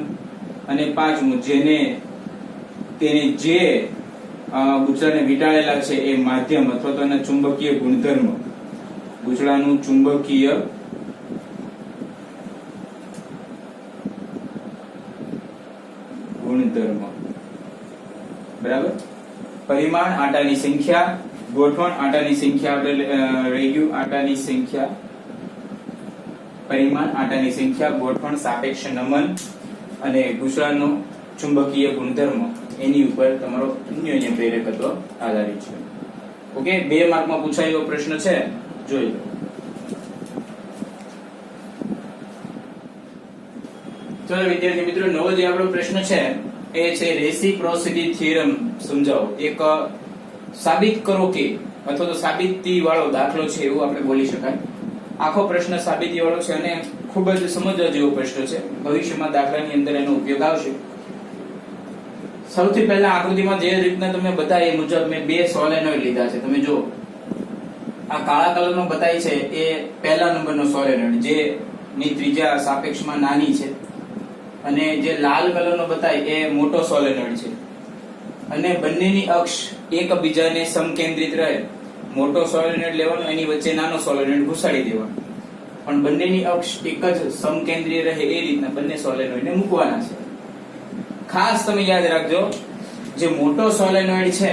અને પાંચમું તેને જે ગૂંચળાને વીંટાળેલા છે એ માધ્યમ અથવા તો એના ચુંબકીય ગુણધર્મ, ગૂંચળાનું ચુંબકીય ગુણધર્મ બરાબર. પરિમાણ આંટાની સંખ્યા, ગોઠવણ આંટાની સંખ્યા આપણે રહી ગયું, આંટાની સંખ્યા, પરિમાણ આંટાની સંખ્યા, ગોઠવણ, સાપેક્ષ નમન અને ગૂંચળાનો ચુંબકીય ગુણધર્મ એની ઉપર તમારો અન્યોન્ય પ્રેરકત્વ આધારિત છે. ઓકે, 2 માર્કમાં પૂછાયેલો પ્રશ્ન છે, જોઈ લો. ચલો વિદ્યાર્થી મિત્રો, નવો જે આપણો પ્રશ્ન છે એ છે રેસિપ્રોસિટી થિયરમ સમજાવો. એક સાબિત કરો કે અથવા તો સાબિતી વાળો દાખલો છે એવું આપણે બોલી શકાય. આખો પ્રશ્ન સાબિતી વાળો છે અને ખૂબ જ સમજવા જેવો પ્રશ્ન છે. ભવિષ્યમાં દાખલાની અંદર એનો ઉપયોગ આવશે. સૌથી પહેલા આકૃતિમાં જે રીતના તમે બતાવી એ મુજબ મેં 2 સોલેનોઇડ લીધા છે. તમે જો આ કાળા કલરનો બતાવી છે એ પહેલા નંબરનો સોલેનોઇડ જે ની ત્રિજ્યા સાપેક્ષમાં નાની છે અને જે લાલ કલરનો બતાવી એ મોટો સોલેનોઇડ છે અને બંનેની અક્ષ એકબીજાને સમકેન્દ્રિત રહે. મોટો સોલેનોઇડ લેવાનો, એની વચ્ચે નાનો સોલેનોઇડ ઘુસાડી દેવાનો, પણ બંનેની અક્ષ એક જ સમકેન્દ્રીય રહે એ રીતના બંને સોલેનોઇડને મૂકવાના છે. ખાસ તમે યાદ રાખજો, જે મોટો સોલેનોઇડ છે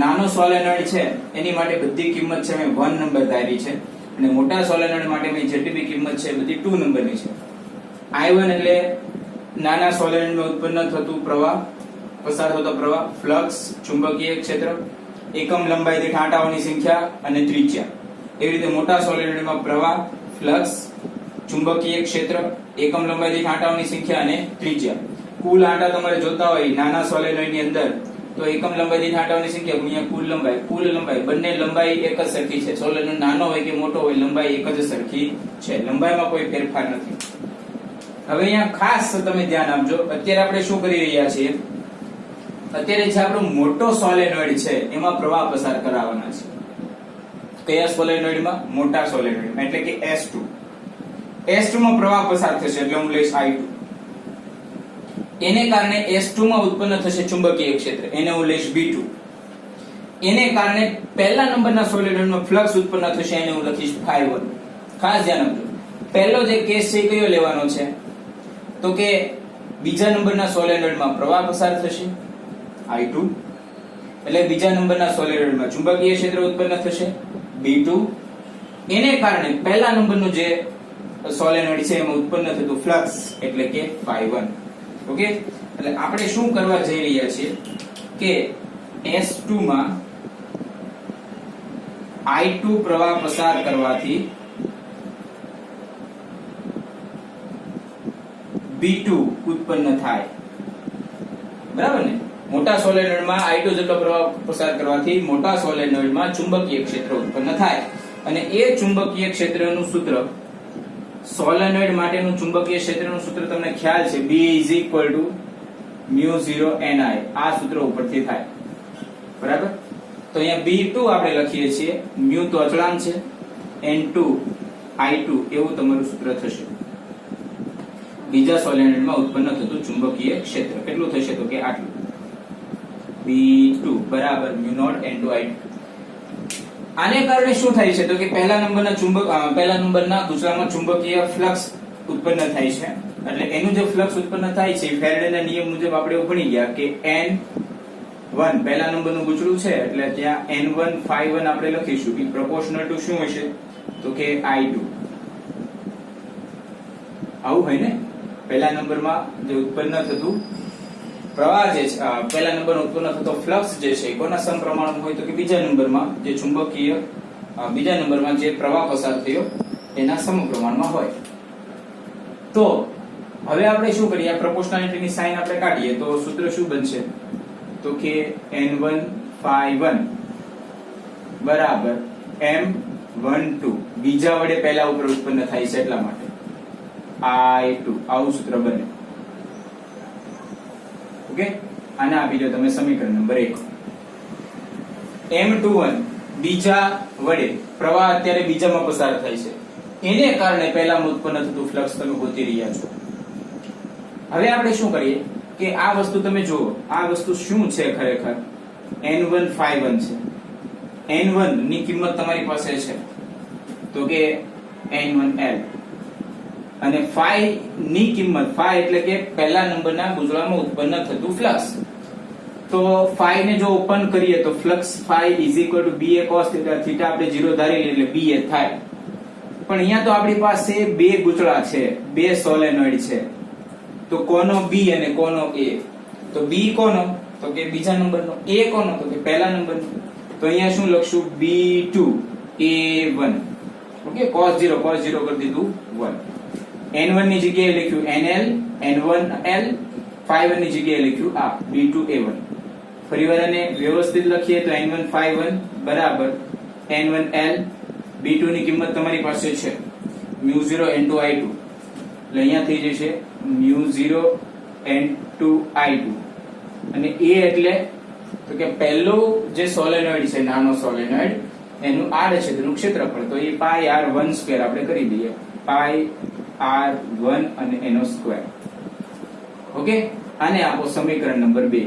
નાનો સોલેનોઇડ છે એની માટે બધી કિંમત છે મેં 1 નંબર ધારી છે અને મોટા સોલેનોઇડ માટે મેં જેટલી બી કિંમત છે બધી 2 નંબરની છે. I1 એટલે નાના સોલેનોઇડમાં ઉત્પન્ન થતું પ્રવાહ, પસાર થતો પ્રવાહ, ફ્લક્સ, ચુંબકીય ક્ષેત્ર, એકમ લંબાઈ દીઠ આંટાઓની સંખ્યા અને ત્રિજ્યા. એવી રીતે મોટા સોલેનોઇડમાં પ્રવાહ, ફ્લક્સ, ચુંબકીય ક્ષેત્ર, એકમ લંબાઈ દીઠ આંટાઓની સંખ્યા અને ત્રિજ્યા. કુલ આંટા તમારે જોતા હોય નાના સોલેનોઇડની અંદર તો એકમ લંબાઈ દીઠ આંટાઓની સંખ્યા ગુણ્યા કુલ લંબાઈ બંને લંબાઈ એક જ સરખી છે. સોલેનોઇડ નાનો હોય કે મોટો હોય લંબાઈ એક જ સરખી છે, લંબાઈમાં કોઈ ફેરફાર નથી. હવે અહીંયા ખાસ તમે ધ્યાન આપજો, અત્યારે આપણે શું કરી રહ્યા છીએ, અત્યારે જે આપણો મોટો સોલેનોઇડ છે એમાં પ્રવાહ પસાર કરાવવાના છે. કયા સોલેનોઇડમાં? મોટા સોલેનોઇડમાં, એટલે કે S2. S2 માં પ્રવાહ પસાર થશે એટલે હું લઈશ I2. એને કારણે S2 માં ઉત્પન્ન થશે ચુંબકીય ક્ષેત્ર, એને હું લઈશ B2. એને કારણે પહેલા નંબરના સોલેનોઇડમાં ફ્લક્સ ઉત્પન્ન થશે, એને હું લખીશ ∅1. ખાસ ધ્યાન આપજો, પહેલો જે કેસ છે કયો લેવાનો છે, તો કે બીજા નંબરના સોલેનોઇડમાં પ્રવાહ પસાર થશે I2, એટલે બીજા નંબરના સોલેનોઇડમાં ચુંબકીય ક્ષેત્ર ઉત્પન્ન થશે B2. એને કારણે પહેલા નંબરનું જે સોલેનોઇડ છે એમાં ઉત્પન્ન થતું ફ્લક્સ એટલે કે ∅1. ઓકે, એટલે આપણે શું કરવા જઈ રહ્યા છીએ કે S2 માં I2 પ્રવાહ પસાર કરવાથી B2 ઉત્પન્ન થાય, બરાબર ને? મોટા સોલેનોઇડમાં I2 જેટલો પ્રવાહ પસાર કરવાથી મોટા સોલેનોઇડમાં ચુંબકીય ક્ષેત્ર ઉત્પન્ન થાય, અને એ ચુંબકીય ક્ષેત્રનું સૂત્ર, સોલેનોઇડ માટેનું ચુંબકીય ક્ષેત્રનું સૂત્ર તમને ખ્યાલ છે, B =μ0 Ni. આ સૂત્ર ઉપરથી થાય, બરાબર? તો અહીંયા B2 આપણે લખીએ છીએ, μ તો અચળાંક છે, N2 I2 એવું તમારું સૂત્ર થશે. બીજા સોલેનોઇડમાં ઉત્પન્ન થતું ચુંબકીય ક્ષેત્ર કેટલું થશે, તો કે આટલું, B2 બરાબર μ0 N2 I2. આને કારણે શું થાય છે, તો કે પહેલા નંબરના ગુચલામાં ચુંબકીય ફ્લક્સ ઉત્પન્ન થાય છે, એટલે એનું જે ફ્લક્સ ઉત્પન્ન થાય છે ફેરાડેના નિયમ મુજબ આપણે ભણી ગયા કે N1 પહેલા નંબરનું ગુચલું છે એટલે ત્યાં N1 ∅1 આપણે લખીશું, ઈ પ્રોપોર્શનલ ટુ શું હશે, તો કે I2. આવું હોય ને, પહેલા નંબરમાં જે ઉત્પન્ન થતું પ્રવાહ જે છે, પહેલા નંબરનો ઉત્પન્ન થતો ફ્લક્સ જે છે કોના સમપ્રમાણમાં હોય, તો કે બીજા નંબરમાં જે ચુંબકીય બીજા નંબરમાં જે પ્રવાહ પસાર થયો એના સમપ્રમાણમાં હોય. તો હવે આપણે શું કરીએ, આ પ્રોપોર્શનાલિટીની સાઈન આપણે કાઢીએ તો સૂત્ર શું બનશે, તો કે N1 ∅1 બરાબર M12 બીજા વડે પહેલા ઉપર ઉત્પન્ન થાય છે એટલા માટે I2, આવું સૂત્ર બને. ઓકે, આને આપી દો તમે સમીકરણ નંબર 1. M21 બીજા વડે પ્રવાહ અત્યારે બીજામાં પસાર થાય છે, એને કારણે પહેલામાં ઉત્પન્ન થતું ફ્લક્સ તમે ગોતી રહ્યા છો. હવે આપણે શું કરીએ કે આ વસ્તુ તમે જુઓ, આ વસ્તુ શું છે ખરેખર, N1 ∅1 છે. N1 ની કિંમત તમારી પાસે છે તો કે N1L, અને phi ની કિંમત, phi એટલે કે પહેલા નંબરના ગુચલામાં ઉત્પન્ન થતું ફ્લક્સ. તો phi ને જો ઓપન કરીએ તો ફ્લક્સ phi = BA cos θ, θ આપણે 0 ધારી લઈએ એટલે BA થાય. પણ અહીંયા તો આપણી પાસે બે ગુચળા છે, બે સોલેનોઇડ છે, તો કોનો B અને કોનો A? તો B કોનો, તો કે બીજા નંબરનો, A કોનો, તો કે પહેલા નંબરનો. તો અહીંયા શું લખશું, B2 A1. ઓકે, cos 0 કરી દીધું 1. N1 ની જગ્યાએ લખ્યું NL, N1L, ∅1 ની જગ્યાએ લખ્યું આ B2 A1. ફરીવાર આને વ્યવસ્થિત લખીએ તો N1 ∅1 બરાબર N1L, B2 ની કિંમત તમારી પાસે છે μ0 N2 I2, એટલે અહીંયા થઈ જશે μ0 N2 I2. અને A એટલે તો કે પહેલો જે સોલેનોઇડ છે, નાનો સોલેનોઇડ, એનું આડછેદનું ક્ષેત્રફળ, તો એ πr1² આપણે કરી દઈએ, πr1 અને એનો સ્ક્વેર. ઓકે, આને આપો સમીકરણ નંબર 2.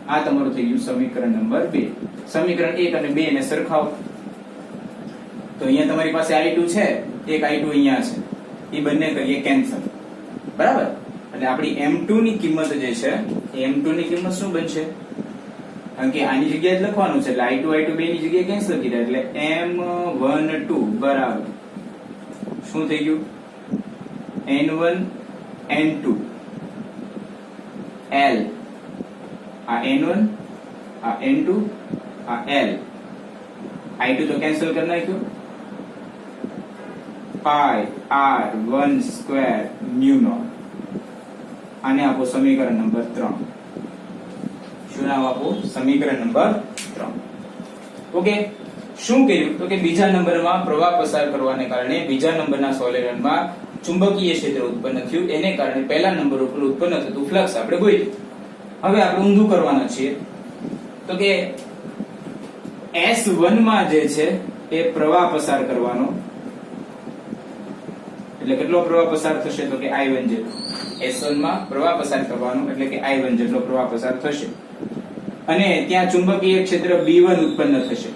આ તમારું થઈ ગયું સમીકરણ નંબર 2. સમીકરણ 1 અને 2 ને સરખાવો તો અહીંયા તમારી પાસે I2 છે, એક I2 અહીંયા છે, એ બંને કરીએ કેન્સલ, બરાબર? એટલે આપણી M2 ની કિંમત જે છે, M2 ની કિંમત શું બનશે, કારણ કે આની જગ્યાએ જ લખવાનું છે એટલે I2 બે ની જગ્યાએ કેન્સલ કરી, એટલે M12 બરાબર શું થઈ ગયું, N1 N2 L, આ N1 આ N2 આ L, I2 તો કેન્સલ કરી નાખ્યું, πr1² μ0. આને આપો સમીકરણ નંબર 3. શું શું નામ આપો? સમીકરણ નંબર 3. ઓકે, શું કર્યું તો કે બીજા નંબરમાં પ્રવાહ પસાર કરવાને કારણે બીજા નંબરના સોલેનોઇડમાં ચુંબકીય ક્ષેત્ર ઉત્પન્ન થયું, એને કારણે પહેલા નંબર ઉપર ઉત્પન્ન થતું ફ્લક્સ આપણે ગોઠવ્યું. હવે આપણે ઊંધું કરવાના છીએ તો કે S1 માં જે છે એ પ્રવાહ પસાર કરવાનો, એટલે કેટલો પ્રવાહ પસાર થશે તો કે I1 જેટલો. S1 માં પ્રવાહ પસાર કરવાનો એટલે કે I1 જેટલો પ્રવાહ પસાર થશે, અને ત્યાં ચુંબકીય ક્ષેત્ર B1 ઉત્પન્ન થશે.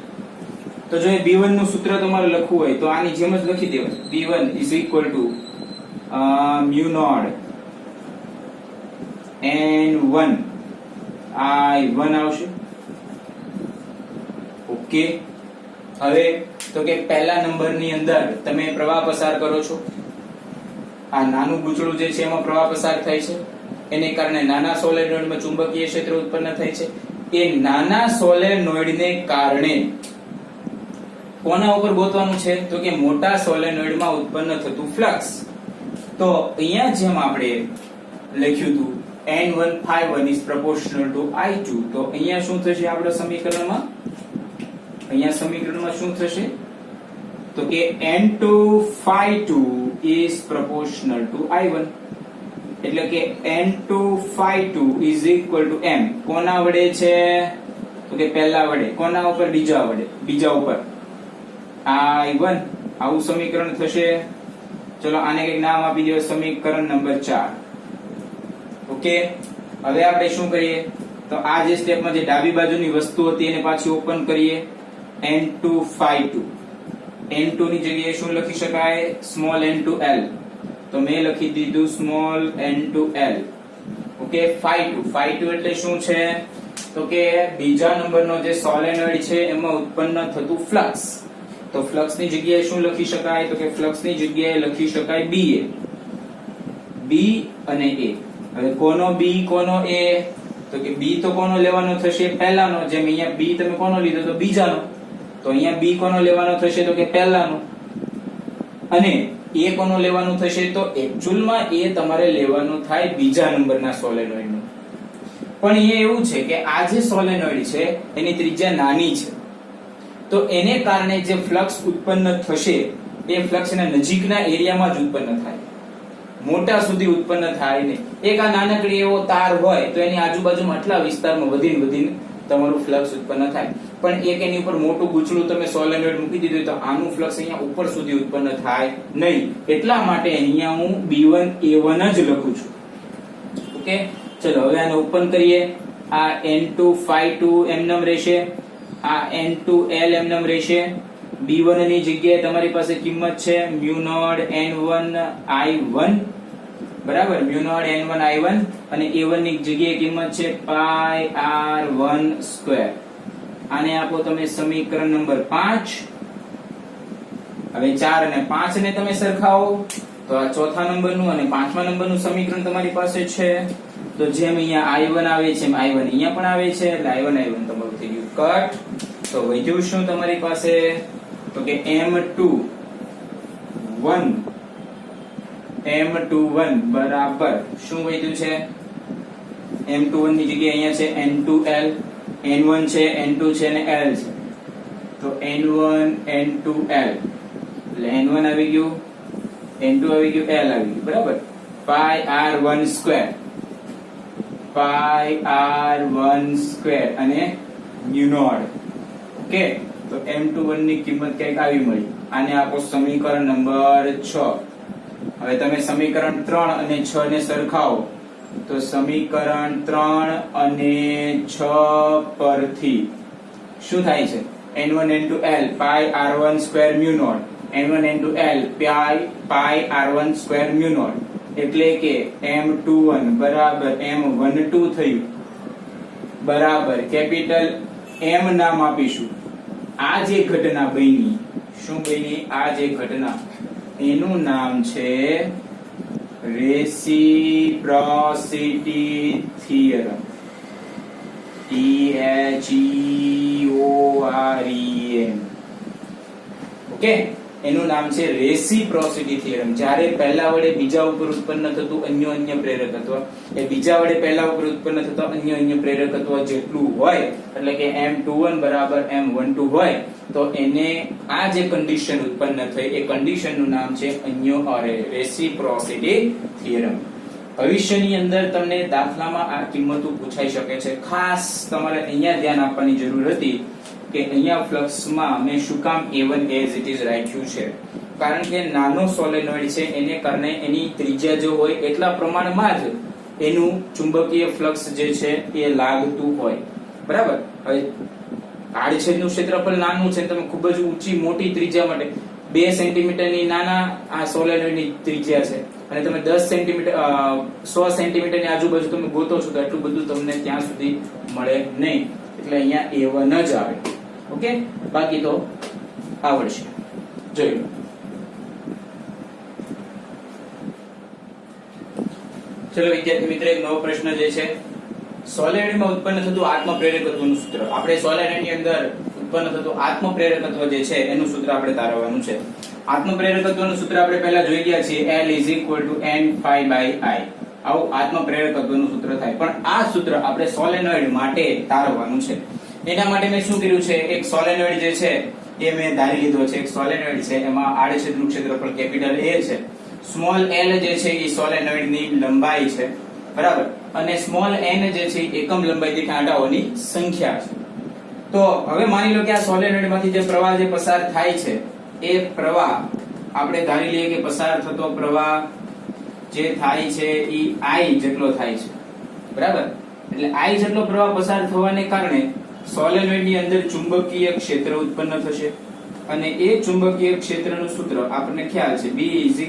તો જો એ B1 નું સૂત્ર તમારે લખવું હોય તો આની જેમ જ લખી દેવાય. B1 is equal to mu naught N1 I1 આવશે. ઓકે, હવે તો કે પહેલા નંબરની અંદર તમે પ્રવાહ પસાર કરો છો, આ નાનું ગૂંચળું જે છે એમાં પ્રવાહ પસાર થાય છે, એને કારણે નાના સોલેનોઇડમાં ચુંબકીય ક્ષેત્ર ઉત્પન્ન થાય છે. એ નાના સોલેનોઇડને કારણે કોના ઉપર ગોતવાનું છે તો કે મોટા સોલેનોઇડમાં ઉત્પન્ન થતું ફ્લક્સ. તો અહીંયા જેમ આપણે લખ્યું હતું N1 is proportional to I2, તો અહીંયા શું થશે આપણા સમીકરણમાં? અહીંયા સમીકરણમાં શું થશે તો કે N2 is proportional to I1, એટલે કે N2 is equal to M. કોના વડે છે તો કે પહેલા વડે. કોના ઉપર? બીજા વડે. બીજા ઉપર I1. આવું સમીકરણ થશે. ચલો આને કંઈક નામ આપી દો, સમીકરણ નંબર 4. ઓકે, હવે આપણે શું કરીએ તો આ જે સ્ટેપમાં જે ડાબી બાજુની વસ્તુ હતી એને પાછી ઓપન કરીએ. N2 ની જગ્યાએ શું લખી શકાય? Small n2l. તો મેં લખી દીધું સ્મોલ n2l. ઓકે, 2 એટલે શું છે તો કે બીજા નંબરનો જે સોલેનોઇડ છે એમાં ઉત્પન્ન થતું ફ્લક્સ. તો ફ્લક્સ ની જગ્યાએ શું લખી શકાય તો કે ફ્લક્સ ની જગ્યાએ લખી શકાય BA. B અને A. હવે કોનો B કોનો A તો કે B તો કોનો લેવાનો થશે? પહેલાનો. જેમ અહીંયા B તમે કોનો લીધો તો બીજાનો, તો અહીંયા B કોનો લેવાનો થશે તો કે પહેલાનો. અને A કોનો લેવાનું થશે તો એક્ચ્યુઅલમાં A તમારે લેવાનું થાય બીજા નંબરના સોલેનોઇડનું. પણ અહીંયા એવું છે કે આ જે સોલેનોઇડ છે એની ત્રિજ્યા નાની છે, તો એને કારણે જે ફ્લક્સ ઉત્પન્ન થશે એ ફ્લક્સના નજીકના એરિયામાં જ ઉત્પન્ન થાય, મોટા સુધી ઉત્પન્ન થાય નહીં. એક આ નાનકડી એવો તાર હોય તો એની આજુબાજુમાં આટલા વિસ્તારમાં વધીને તમારું ફ્લક્સ ઉત્પન્ન થાય. પણ એક એની ઉપર મોટું ગૂંચળું તમે સોલેનોઇડ મૂકી દીધું તો આનું ફ્લક્સ અહીંયા ઉપર સુધી ઉત્પન્ન થાય નહીં. એટલા માટે અહીંયા હું B1 A1 જ લખું છું. ઓકે, ચલો હવે આને ઓપન કરીએ. આ N2 એમનેમ રહેશે, આ N2l એમનેમ રહેશે. B1 ની જગ્યાએ તમારી પાસે કિંમત છે mu naught N1 I1, બરાબર, mu naught N1 I1, અને A1 ની જગ્યાએ કિંમત છે pi r1 સ્ક્વેર. આને આપો તમે સમીકરણ નંબર 5. હવે 4 અને 5 ને તમે સરખાવો તો આ ચોથા નંબરનું અને પાંચમા નંબરનું સમીકરણ તમારી પાસે છે. તો જેમ અહીંયા I1 આવે છે એમ I1 અહીંયા પણ આવે છે, એટલે I1 તમારું થઈ ગયું કટ. તો વધ્યું શું તમારી પાસે તો કે M21 બરાબર શું વધ્યું છે? M21 ની જગ્યાએ અહીંયા છે N2l, N1 છે, N2 છે અને L છે. તો N1 N2l એટલે N1 આવી ગયું, N2 આવી ગયું, L આવી ગયું, બરાબર. pi r1 square, pi r1 square અને mu naught. ઓકે, તો M21 ની કિંમત કઈક આવી મળી. આને આપો સમીકરણ નંબર 6. હવે તમે સમીકરણ 3 અને 6 ને સરખાવો તો સમીકરણ 3 અને 6 પરથી શું થાય છે? N1 N2l pi r1 square mu naught, N1 N2l pi r1 square mu naught, એટલે કે M21 બરાબર M12 થયું, બરાબર કેપિટલ M નામ આપીશું. આ જે ઘટના બની, શું બની? આ જે ઘટના એનું નામ છે રેસિપ્રોસિટી થિયરમ. THEOREM. ઓકે, એનું નામ છે રેસિપ્રોસિટી થિયરમ. જ્યારે પહેલા વડે બીજા ઉપર ઉત્પન્ન થતું અન્ય પ્રેરકત્વ એ બીજા વડે પહેલા ઉપર ઉત્પન્ન થતા અન્ય પ્રેરકત્વ જેટલું હોય, એટલે કે M21 બરાબર M12 હોય, તો એને આ જે કન્ડિશન ઉત્પન્ન થઈ એ કન્ડિશનનું નામ છે રેસિપ્રોસિટી થિયરમ. ભવિષ્યની અંદર તમને દાખલામાં આ કિંમતો પૂછાઈ શકે છે. ખાસ તમારે અહીંયા ધ્યાન આપવાની જરૂર હતી કે અહીંયા ફ્લક્સમાં મેં શું કામ A1 as it is રાખ્યું છે, કારણ કે નાનો સોલેનોઇડ છે એને કારણે એની ત્રિજ્યા જો હોય એટલા પ્રમાણમાં જ એનું ચુંબકીય ફ્લક્સ જે છે એ લાગતું હોય. બરાબર. હવે આડછેદનું ક્ષેત્રફળ નાનું છે, તમે ખૂબ જ ઊંચી મોટી ત્રિજ્યા માટે 2 સેન્ટીમીટરની નાના આ સોલેનોઇડની ત્રિજ્યા છે અને તમે 10 સેન્ટીમીટર 100 સેન્ટીમીટરની આજુબાજુ તમે ગોતો છો તો એટલું બધું તમને ત્યાં સુધી મળે નહીં, એટલે અહીંયા A1 જ આવે. ઓકે, બાકી તો આવડશે. જોઈ લો. ચલો વિદ્યાર્થી મિત્રો, એક નવો પ્રશ્ન જે છે, સોલેનોઇડમાં ઉત્પન્ન થતું આત્મપ્રેરકત્વનું સૂત્ર. આપણે સોલેનોઇડની અંદર ઉત્પન્ન થતું આત્મપ્રેરકત્વ જે છે એનું સૂત્ર આપણે તારવવાનું છે. આત્મપ્રેરકત્વનું સૂત્ર આપણે પહેલા જોઈ ગયા છીએ, L = N∅/I. આવું આત્મપ્રેરકત્વનું સૂત્ર થાય. પણ આ સૂત્ર આપણે સોલેનોઇડ માટે તારવવાનું છે. એના માટે મેં શું કર્યું છે, એક સોલેનોઇડ જે છે એ મેં ધારી લીધો છે. એક સોલેનોઇડ છે, એમાં આડછેદનું ક્ષેત્રફળ કેપિટલ A છે. સ્મોલ l જે છે એ સોલેનોઇડની લંબાઈ છે. બરાબર. અને સ્મોલ n જે છે એકમ લંબાઈ દીઠ આંટાઓની સંખ્યા છે. તો હવે માની લો કે આ સોલેનોઇડમાંથી જે પ્રવાહ જે પસાર થાય છે એ પ્રવાહ આપણે ધારી લઈએ કે પસાર થતો પ્રવાહ જે થાય છે એ I જેટલો થાય છે. બરાબર. એટલે I જેટલો પ્રવાહ પસાર થવાને કારણે સોલેનોઇડની અંદર ચુંબકીય ક્ષેત્ર ઉત્પન્ન થશે અને એ ચુંબકીય ક્ષેત્રનું સૂત્ર આપણને ખ્યાલ છે, B =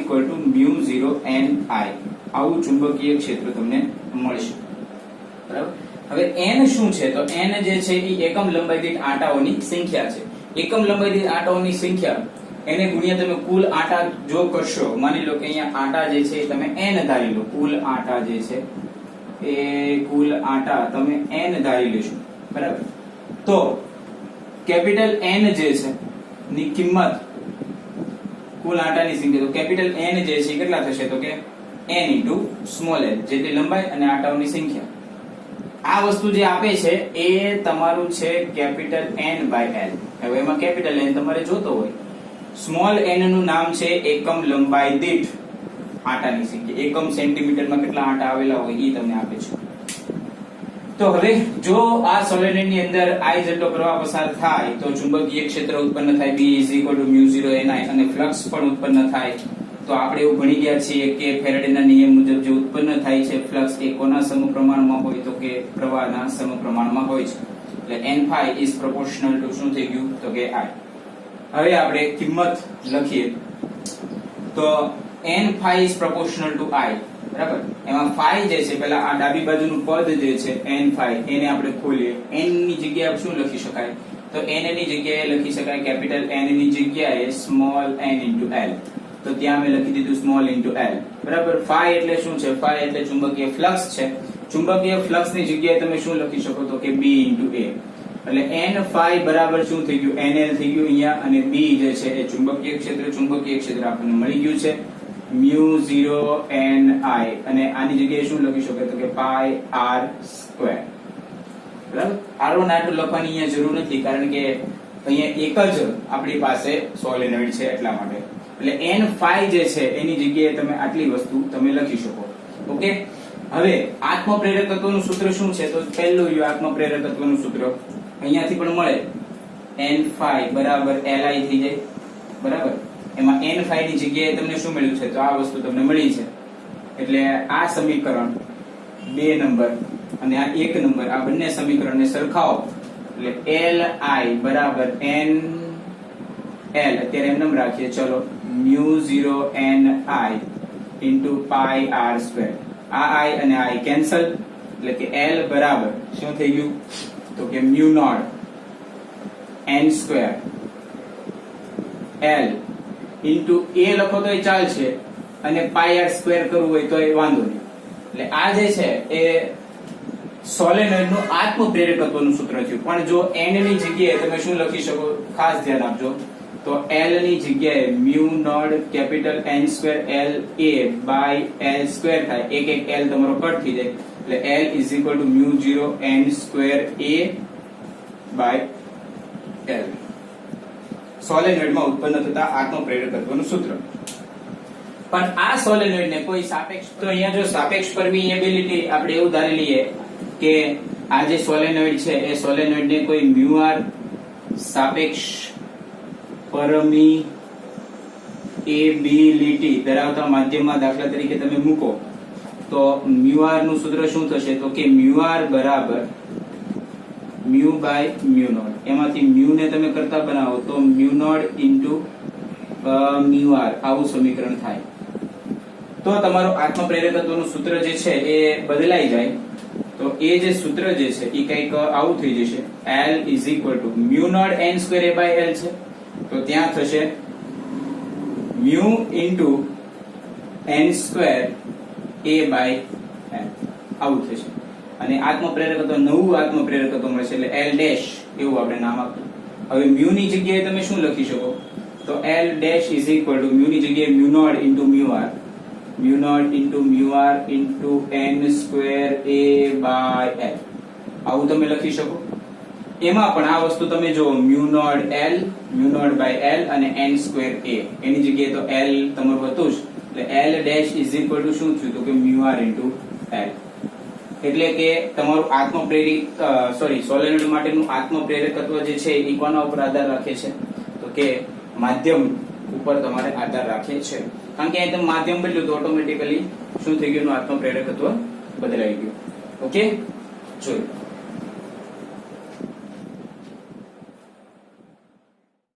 μ0 Ni. આવું ચુંબકીય ક્ષેત્ર તમને મળશે. બરાબર. હવે n શું છે, તો n જે છે એ એકમ લંબાઈ દીઠ આંટાઓની સંખ્યા છે. એકમ લંબાઈ દીઠ આંટાઓની સંખ્યા એને ગુણ્યા તમે કુલ આંટા જો કરશો, માની લો કે અહીંયા આંટા જે છે તમે n ધારી લો, કુલ આંટા જે છે એ કુલ આંટા તમે n ધારી લેશો. બરાબર. તો કેપિટલ N જે છે ની કિંમત કુલ આંટાની સંખ્યા, તો કેપિટલ N જે છે કેટલા થશે, તો કે n * સ્મોલ l, જેટલી લંબાઈ અને આંટાઓની સંખ્યા. આ વસ્તુ જે આપે છે એ તમારું છે કેપિટલ N/L. હવે એમાં કેપિટલ N તમારે જોતો હોય, સ્મોલ n નું નામ છે એકમ લંબાઈ દીઠ આંટાની સંખ્યા. એકમ સેન્ટીમીટરમાં કેટલા આંટા આવેલા હોય એ તમને આપે છે. તો હવે જો આ સોલેનોઇડની અંદર I જેટલો પ્રવાહ પસાર થાય તો ચુંબકીય ક્ષેત્ર ઉત્પન્ન થાય, B = μ0 Ni, અને ફ્લક્સ પણ ઉત્પન્ન થાય. તો આપણે એવું ભણી ગયા છીએ કે ફેરાડેના નિયમ મુજબ જે ઉત્પન્ન થાય છે ફ્લક્સ એ કોના સમપ્રમાણમાં હોય, તો કે પ્રવાહના સમપ્રમાણમાં હોય છે. એટલે N∅ is proportional to શું થઈ ગયું, તો કે I. હવે આપણે કિંમત લખીએ તો N∅ is proportional to I. બરાબર. એમાં phi જે છે, પહેલા આ ડાબી બાજુનું પદ જે છે N∅, એને આપણે ખોલીએ. n ની જગ્યાએ શું લખી શકાય, તો n ની જગ્યાએ લખી શકાય કેપિટલ N ની જગ્યાએ સ્મોલ n * L. તો ત્યાં મેં લખી દીધું સ્મોલ * L. બરાબર. phi એટલે શું છે, phi એટલે ચુંબકીય ફ્લક્સ છે. ચુંબકીય ફ્લક્સ ની જગ્યાએ તમે શું લખી શકો, તો કે B * A. એટલે N∅ બરાબર શું થઈ ગયું, NL થઈ ગયું અહીંયા, અને B જે છે એ ચુંબકીય ક્ષેત્ર આપણને મળી ગયું છે μ0 Ni, અને આની જગ્યાએ શું લખી શકાય, તો કે πr². બરાબર. r1 r2 લખવાની અહીંયા જરૂર નથી, કારણ કે અહીંયા એક જ આપણી પાસે સોલેનોઇડ છે એટલા માટે. એટલે N∅ જે છે એની જગ્યાએ તમે આટલી વસ્તુ તમે લખી શકો. ઓકે. હવે આત્મપ્રેરકત્વનું સૂત્ર શું છે, તો પહેલું આત્મપ્રેરકત્વનું સૂત્ર અહીંયાથી પણ મળે, N∅ બરાબર Li થઈ જાય. બરાબર. એમાં N∅ ની જગ્યાએ તમને શું મળ્યું છે, તો આ વસ્તુ તમને મળી છે. એટલે આ સમીકરણ 2 નંબર અને આ 1 નંબર, આ બંને સમીકરણને સરખાવો એટલે Li બરાબર N L, અત્યારે એમ રાખીએ, ચલો μ0 Ni * πr². આ I અને I કેન્સલ, એટલે કે L બરાબર શું થઈ ગયું, તો કે μ0 n² L * A લખો તો એ ચાલશે, અને πr² કરવું હોય તો એ વાંધો નહીં. એટલે આ જે છે એ સોલેનોઇડનું આત્મપ્રેરકત્વનું સૂત્ર થયું. પણ જો n ની જગ્યાએ તમે શું લખી શકો, ખાસ ધ્યાન આપજો, તો L ની જગ્યાએ mu naught capital N square L A by L square થાય. એક એક L તમારો કટ થઈ જાય એટલે L is equal to mu 0 N square A by L. સોલેનોઇડમાં ઉત્પન્ન થતા આત્મ પ્રેરકત્વનું સૂત્ર. પણ આ સોલેનોઇડને કોઈ સાપેક્ષ, તો અહીંયા જો સાપેક્ષ પરમિએબિલિટી આપણે એવું ધારી લઈએ કે આ જે સોલેનોઇડ છે એ સોલેનોઇડને કોઈ મ્યુ આર સાપેક્ષ પરમિએબિલિટી ધરાવતા માધ્યમમાં દાખલા તરીકે તમે મૂકો તો મ્યુ આર નું સૂત્ર શું થશે તો કે મ્યુ આર બરાબર મ્યુ બાય મ્યુ નોટ. એમાંથી મ્યુ ને તમે કરતા બનાવો તો mu naught into mu R આવું સમીકરણ થાય. તો તમારું આત્મ પ્રેરકત્વનું સૂત્ર જે છે એ બદલાઈ જાય. તો એ જે સૂત્ર જે છે એ કંઈક આવું થઈ જશે. L is equal to mu naught N square A by L છે તો ત્યાં થશે mu into N square A by L આવું થશે. અને આત્મ પ્રેરકત્વ નવું આત્મ પ્રેરકત્વ મળશે એટલે L ડેશ એવું આપણે નામ આપ્યું. હવે મ્યુ ની જગ્યાએ તમે શું લખી શકો તો L dash is equal to mu ની જગ્યાએ mu naught into mu R, mu naught into mu R into N square A by L આવું તમે લખી શકો. એમાં પણ આ વસ્તુ તમે જો mu naught L, mu naught by L અને N સ્ક્વેર A એની જગ્યાએ તો L તમારું હતું જ એટલે L dash is equal to શું થયું તો કે મ્યુ આર ઇન્ટુ L. એટલે કે તમારું આત્મ પ્રેરિત સોલેનોઇડ માટેનું આત્મ પ્રેરકત્વ જે છે એ કોના ઉપર આધાર રાખે છે તો કે માધ્યમ ઉપર તમારે આધાર રાખે છે. કારણ કે અહીં માધ્યમ બદલ્યું તો ઓટોમેટિકલી શું થઈ ગયું આત્મ પ્રેરકત્વ બદલાઈ ગયું. ઓકે, જોયું.